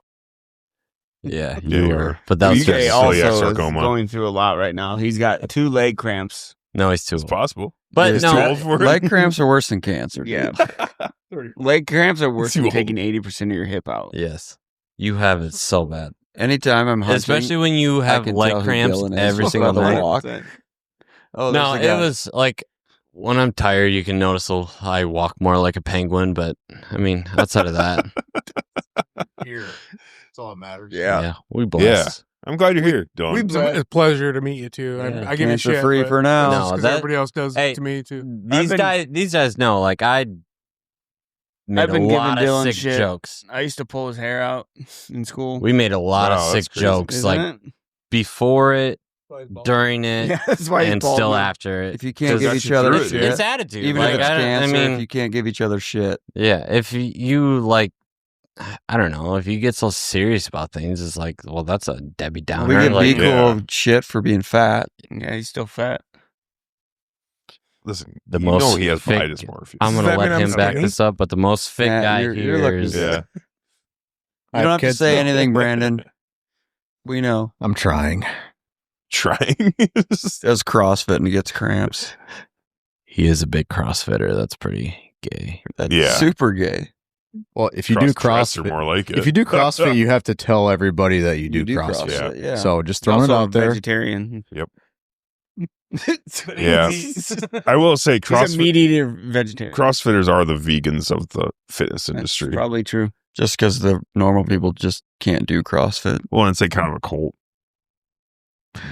Yeah, you you were. are. But that You was guys Jay just, still- also yeah, is sarcoma. going through a lot right now. He's got 2 leg cramps. no, it's too it's old. possible? But It's no, too old for it? Leg cramps are worse than cancer. Yeah. Leg cramps are worse Too than old. taking 80% of your hip out. yes, you have it so bad. Anytime I'm hunting, Especially when you have can leg tell who cramps Dylan is every by single the night. walk. Oh, No, there's the it guy. was like when I'm tired, you can notice I walk more like a penguin. But I mean, outside of that, Here. That's all that matters. Yeah. we bless. I'm glad you're here, Dylan. It's a pleasure to meet you too. Yeah. I give you Cancer shit free but for now. No, because that- everybody else does Hey, to me too. These guys know. Like I made I've been a giving lot of Dylan sick shit. jokes. I used to pull his hair out in school. We made a lot Wow, of that's sick crazy. jokes, Isn't like it? before it, during it, Yeah, that's why he's and bald still now. after it. If you can't 'Cause give that's each your other truth, shit, It's attitude. even like, if it's I cancer, mean, if you can't give each other shit, yeah. If you like, I don't know. If you get so serious about things, it's like, well, that's a Debbie Downer. We get like, Biko shit for being fat. Yeah, he's still fat. Listen, The you most know he has fit- body dysmorphia. I'm Does gonna that let mean I'm him back skinny? this up, but the most fit Yeah, guy you're here looking is yeah. You don't have to say anything, Brandon. We know. I'm trying. Trying. Does CrossFit and gets cramps. he is a big CrossFitter. That's pretty gay. That's Yeah. super gay. Well, if you do Cross-dress are CrossFit, more like it. if you do CrossFit, you have to tell everybody that you do CrossFit. CrossFit. Yeah. So just throwing it Also out there. vegetarian. Yeah. I will say He's a CrossFit, meat eater vegetarian. CrossFitters are the vegans of the fitness industry. Probably true. Just because the normal people just can't do CrossFit. Well, and it's like kind of a cult.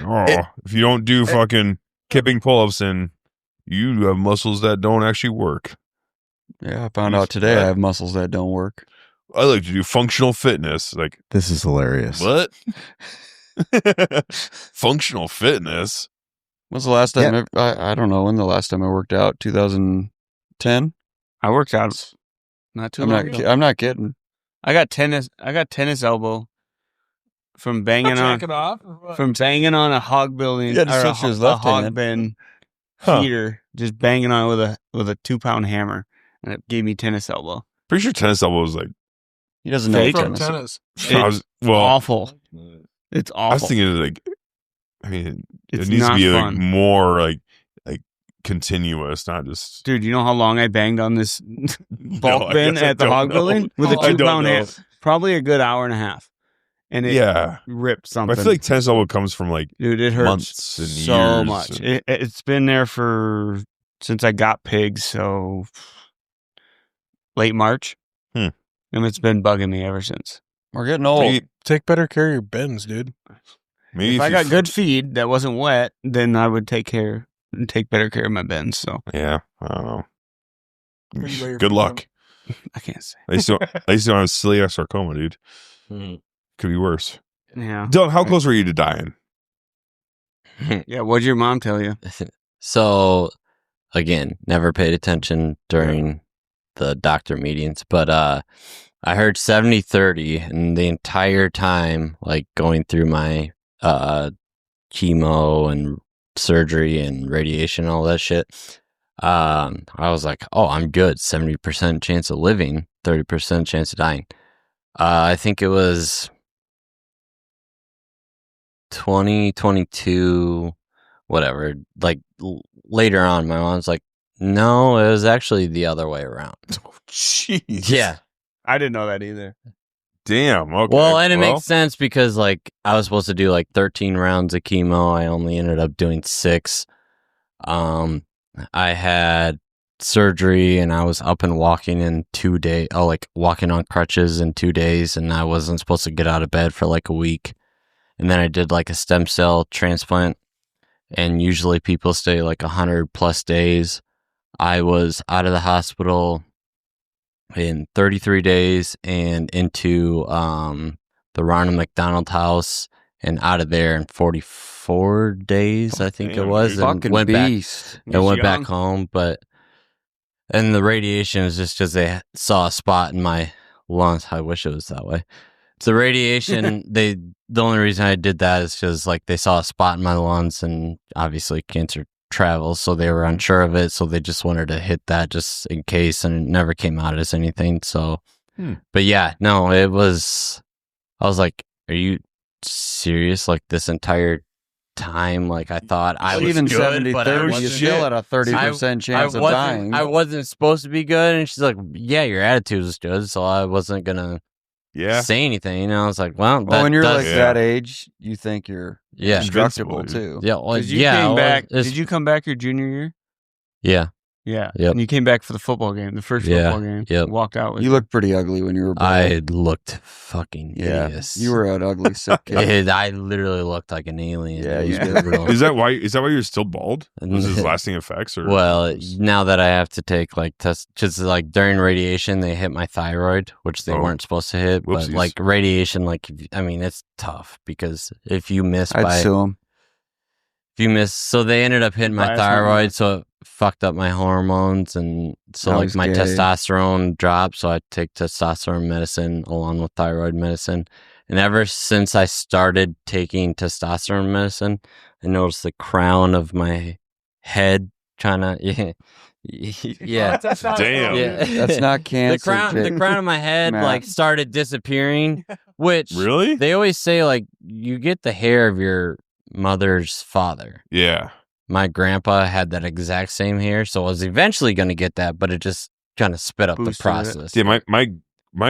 Oh, if you don't do fucking kipping pull-ups, and you have muscles that don't actually work. Yeah, I found out today I have muscles that don't work. I like to do functional fitness. Like, This is hilarious. what? Functional fitness? When's the last time? I don't know when the last time I worked out. 2010. I worked out not too long ago. I'm not kidding. I got tennis elbow from banging on a hog building You had to or switch his a left hog hand. bin Huh. heater, just banging on it with a 2-pound hammer, and it gave me tennis elbow. Pretty sure tennis elbow was like, He doesn't know Fake From tennis. tennis. Awful. It's awful. I was thinking like, I mean, It's it needs to not be like fun. more like continuous, not just. Dude, you know how long I banged on this bulk I bin guess I at the don't hog know. building with a I don't 2-pound know. hammer? Probably a good hour and a half, and it Yeah, ripped but something. I feel like tennis elbow comes from like Dude, it hurts months and so years much. and- It's been there since I got pigs, so late March, Hmm. and it's been bugging me ever since. We're getting old. maybe, Take better care of your bends, dude. maybe If I you got good feed that wasn't wet, then I would take better care of my bends. So Yeah, I don't know. Where you lay your Good feet luck. I can't say. At least you don't have celiac sarcoma, dude. Hmm. Could be worse. Yeah, Dylan, how close were you to dying? yeah. What'd your mom tell you? So, again, never paid attention during the doctor meetings, but I heard 70-30, and the entire time, like going through my chemo and surgery and radiation, all that shit, I was like, oh, I'm good. 70% chance of living, 30% chance of dying. I think it was 2022, whatever. Like later on, my mom's like, no, it was actually the other way around. Jeez. Yeah. I didn't know that either. Damn. Okay. Well, and it makes sense because like I was supposed to do like 13 rounds of chemo. I only ended up doing 6. I had surgery and I was up and walking in 2 days. Oh, like walking on crutches in 2 days, and I wasn't supposed to get out of bed for like a week. And then I did like a stem cell transplant, and usually people stay like 100+ days. I was out of the hospital in 33 days and into the Ronald McDonald House and out of there in 44 days, I think it Damn, was. dude. And Fucking went beast. back, and went young. back home. And the radiation was just because they saw a spot in my lungs. I wish it was that way. So radiation, the only reason I did that is because like they saw a spot in my lungs, and obviously cancer travels, so they were unsure of it, so they just wanted to hit that just in case, and it never came out as anything. So, but yeah, no, it was. I was like, "Are you serious?" Like this entire time, like I thought I was even good, but I 70-30, you're wasn't. still at a 30% chance of dying. I wasn't supposed to be good, and she's like, "Yeah, your attitude was good," so I wasn't gonna Yeah. say anything. You know, I was like, "Well, Well, when you're like Yeah. that age, you think you're yeah, indestructible Invincible, too. yeah, well, Because you yeah." came well, back. it's- Did you come back your junior year? Yeah, Yeah. Yep. And you came back for the football game, the first Yeah, football game. yep. Walked out with You looked pretty ugly when you were bald. I looked fucking Yeah, hideous. you were an ugly sick kid. I literally looked like an alien. Yeah, It was you did. brutal. Is that why you're still bald? Was this lasting effects or? Well, now that I have to take like tests, just like during radiation, they hit my thyroid, which they Oh. weren't supposed to hit. Whoopsies. But like radiation, like I mean, it's tough because if you miss I'd by sue him. So they ended up hitting my thyroid, so it fucked up my hormones, and so like my testosterone dropped. So I take testosterone medicine along with thyroid medicine, and ever since I started taking testosterone medicine, I noticed the crown of my head kind of yeah. Damn. Yeah. That's not cancer. The crown of my head like started disappearing, which Really? they always say like you get the hair of your mother's father. Yeah. My grandpa had that exact same hair, so I was eventually going to get that, but it just kind of sped up the process. Yeah, my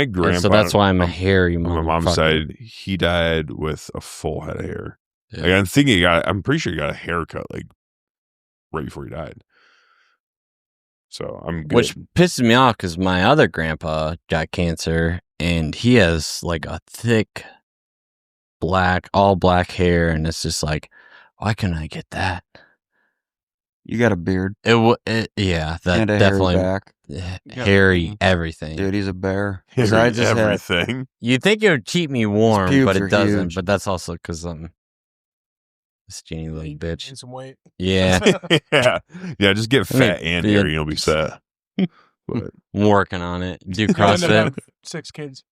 grandpa. And so that's why I'm a hairy on my mom's side, he died with a full head of hair. Yeah. Like, I'm pretty sure he got a haircut like right before he died. So I'm good. Which pisses me off because my other grandpa got cancer, and he has like a thick all black hair, and it's just like, why couldn't I get that? You got a beard. Yeah, that And a definitely hairy back. hairy everything. Dude, he's a bear. Hairy I just everything. You'd think it would keep me warm, pubes but are it doesn't. huge. But that's also because I'm a skinny little bitch. Gain some weight. Yeah, yeah. Just get fat and be a- hairy, you'll be set. But I'm working on it. Do You'll end up CrossFit. having 6 kids.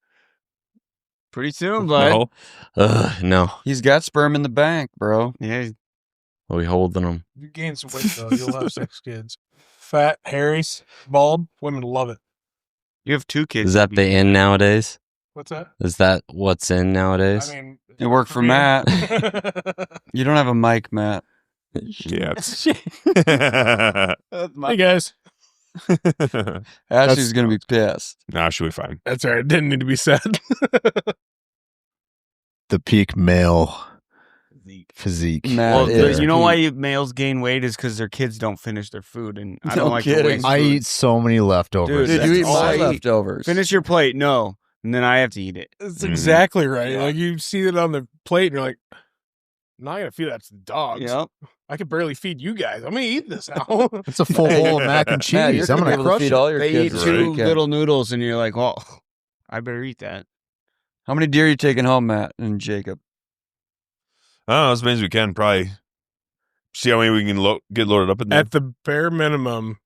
Pretty soon, bud. no, No, He's got sperm in the bank, bro. Yeah. we holding them. If you gain some weight, though, you'll have 6 kids. Fat, hairy, bald. Women love it. You have 2 kids. Is that the in nowadays? What's that? Is that what's in nowadays? I mean, It worked for me. Matt. You don't have a mic, Matt. yeah. It's... Hey, guys. Ashley's going to be pissed. Nah, she'll be fine. That's all right. Didn't need to be said. The peak male physique. Matt Well, is you know peak. why males gain weight is because their kids don't finish their food, and I No don't like to kidding. waste I food. eat so many leftovers. Dude, Dude, you eat That's all my I eat. leftovers. Finish your plate, no, and then I have to eat it. That's Mhm. exactly right. Yeah. Like, you see it on the plate, and you're like, I'm not going to feed that to the dogs. Yep. I could barely feed you guys. I'm going to eat this now. It's a full bowl of mac and cheese. Matt, you're I'm gonna be gonna able to crush feed it. all your They kids eat this 2 weekend. little noodles, and you're like, well, I better eat that. How many deer are you taking home, Matt and Jacob? I don't know, as many as we can. Probably see how many we can get loaded up in there. At the bare minimum,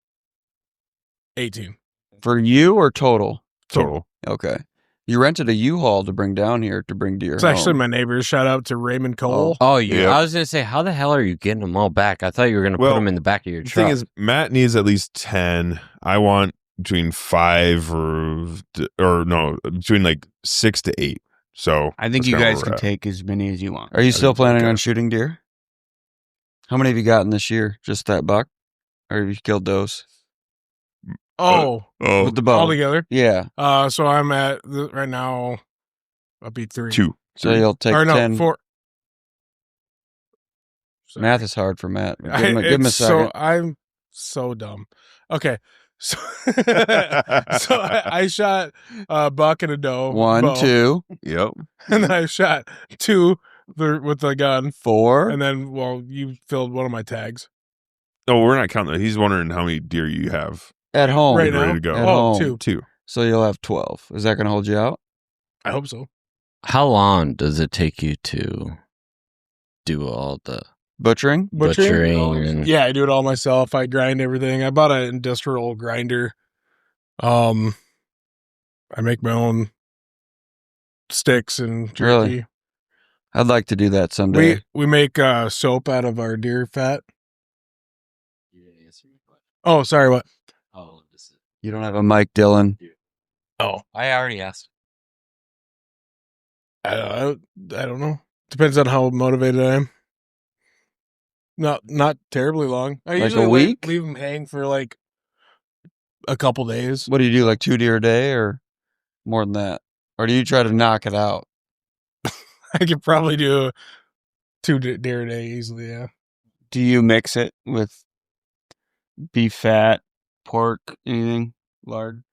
18. For you or total? Total. Okay. You rented a U-Haul to bring down here to bring deer It's actually home. my neighbors. Shout out to Raymond Cole. Oh, yeah. Yeah. I was gonna say, how the hell are you getting them all back? I thought you were gonna put Well, them in the back of your The truck. thing is, Matt needs at least 10. I want between 5 or no, between like 6 to 8. So I think that's you kinda guys where can we're at. take as many as you want. Are you still planning okay. on shooting deer? How many have you gotten this year? Just that buck? Or have you killed those? Oh, Oh, With the bow? all together. Yeah. So I'm at right now. I'll be 3. 2. So you'll take or no, 10. 4. Sorry. Math is hard for Matt. Give him a It's second. I'm so dumb. Okay. So, I shot a buck and a doe. 1, bow, 2, Yep. and then I shot 2 with the gun. 4. And then, well, you filled one of my tags. No, we're not counting that. He's wondering how many deer you have. At home. Right ready now? to go. At Oh, home. 2. 2. So you'll have 12. Is that going to hold you out? I hope so. How long does it take you to do all the Butchering? butchering and Yeah, I do it all myself. I grind everything. I bought an industrial grinder. I make my own sticks and jerky. Really? I'd like to do that someday. We make soap out of our deer fat. Oh, sorry, what? You don't have a mic, Dylan. Oh, I already asked. I don't know. Depends on how motivated I am. Not terribly long. I Like usually a week? leave them hang for like a couple days. What do you do, like 2 deer a day or more than that? Or do you try to knock it out? I could probably do 2 deer a day easily. Yeah. Do you mix it with beef fat, pork, anything, lard?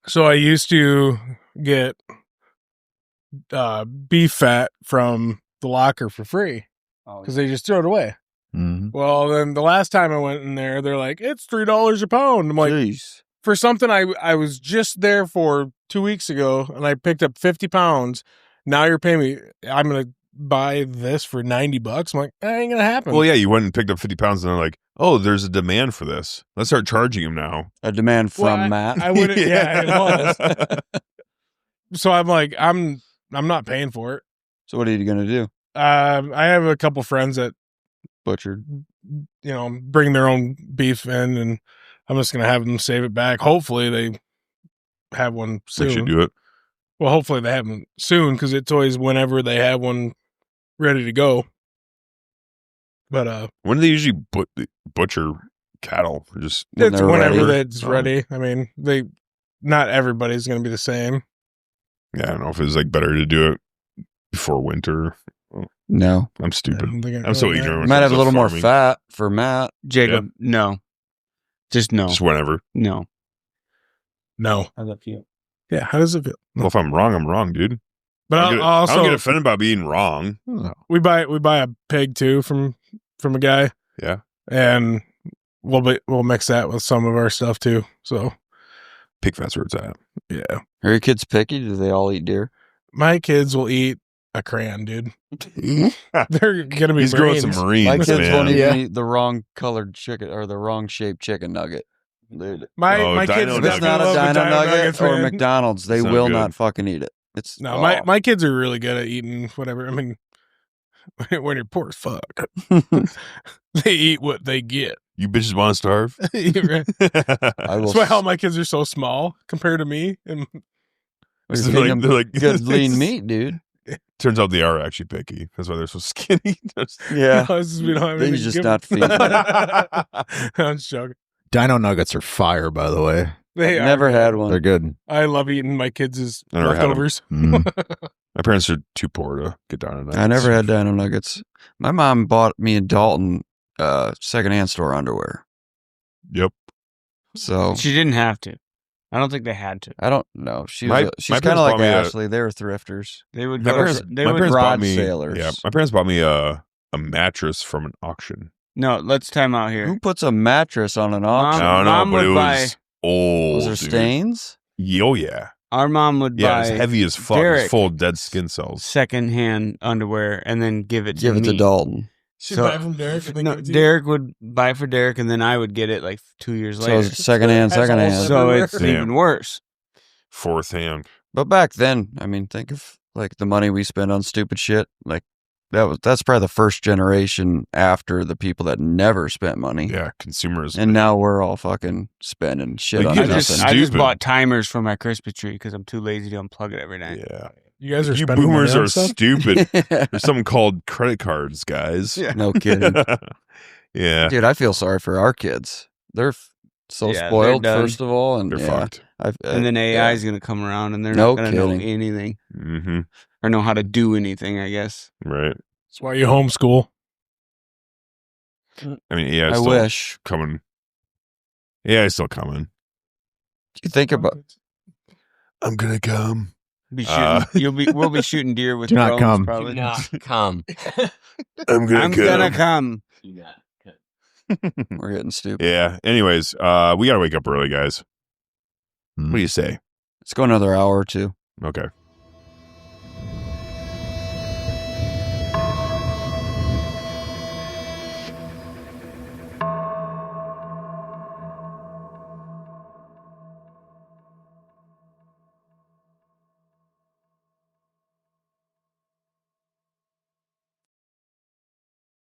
So I used to get beef fat from the locker for free Oh, because they just throw it away. Mhm. Well, then the last time I went in there, they're like, it's $3 a pound. I'm like, Jeez. for something I was just there for 2 weeks ago and I picked up 50 pounds. Now you're paying me. I'm going to buy this for $90. I'm like, that ain't gonna happen. Well, yeah, you went and picked up 50 pounds and they're like, oh, there's a demand for this. Let's start charging him now. A demand from Well, Matt. I wouldn't. Yeah, it was. So I'm like, I'm not paying for it. So what are you gonna do? I have a couple friends that Butchered. bring their own beef in, and I'm just gonna have them save it back. Hopefully they have one soon. They should do it. Well, hopefully they have them soon because it's always whenever they have one ready to go. But When do they usually butcher cattle? Or just When it's they're whenever ready. it's ready. I mean, not everybody's gonna be the same. yeah, I don't know if it's like better to do it before winter. No. I'm I stupid. don't think it I'm so really ignorant. matters. when it Might have comes a to little more farming. fat for Matt. Jacob, no. Just no. Just whenever. No. No. How's that feel? Yeah. How does it feel? Well, if I'm wrong, I'm wrong, dude. But I also don't get offended by being wrong. we buy a pig too from a guy. Yeah. And we'll mix that with some of our stuff too. So Pig fat's where it's at. yeah, Are your kids picky? Do they all eat deer? my kids will eat a crayon, dude. They're gonna be He's growing some Marines. Marines, My kids man. won't even Yeah. eat the wrong colored chicken or the wrong shaped chicken nugget. Dude. My Oh, my kids Dino If it's not a love the Dino Nugget Nuggets, or man. McDonald's, they Sound will good. not fucking eat it. It's No, my kids are really good at eating whatever. I mean, when you're poor as fuck, they eat what they get. You bitches want to starve? Right? I will. That's why all my kids are so small compared to me. And You're They're feeding them like- good lean meat, dude. Turns out they are actually picky. That's why they're so skinny. Yeah. we don't have Then anything you to just give not them. feed them. I'm just joking. Dino nuggets are fire, by the way. They are Never good. had They're one. good. I love eating my kids' I never had 'em. leftovers. Mm. My parents are too poor to get down on that. I never had Dino Nuggets. My mom bought me and Dalton secondhand store underwear. Yep. So She didn't have to. I don't think they had to. I don't know. She's My she's parents kind of like bought me a- Ashley. They were thrifters. They would My go. parents, They my would. parents bought broad me. sailors. Yeah, my parents bought me a mattress from an auction. No, let's time out Who here. puts a mattress on an auction? I don't know, Mom but it would was old. Was there dude. stains? Oh yeah, Our mom would yeah. buy It's heavy as fuck. It's Derek full of dead skin cells. secondhand underwear and then give it Give to it me. to Dalton. She So- buy from Derek. And then No, give it to you? Derek would buy for Derek, and then I would get it like 2 years So later. it's secondhand, Has all secondhand. So everywhere. it's Damn. even worse. Fourth hand. But back then, I mean, think of like the money we spend on stupid shit. Like that's probably the first generation after the people that never spent money. Yeah, consumers. And now we're all fucking spending shit Like, on you I nothing. just stupid. bought timers for my Christmas tree because I'm too lazy to unplug it every night. yeah, You guys are you spending money boomers on are stuff? stupid. There's something called credit cards, guys. Yeah. No kidding. Yeah, Dude, I feel sorry for our kids. They're so Yeah, they're spoiled, done. first of all. And they're yeah, fucked. And then AI is going to come around, and they're not No going to know kidding. anything Mm-hmm. or know how to do anything, I guess. Right. That's why you homeschool. I mean, yeah, it's I still wish. coming. Yeah, it's still coming. You think about I'm gonna come. Be shooting, we'll be shooting deer with Do not drones, come. probably. Come. I'm gonna I'm come. gonna come. we're getting stupid. Yeah. Anyways, we gotta wake up early, guys. What do you say? Let's go another hour or two. Okay.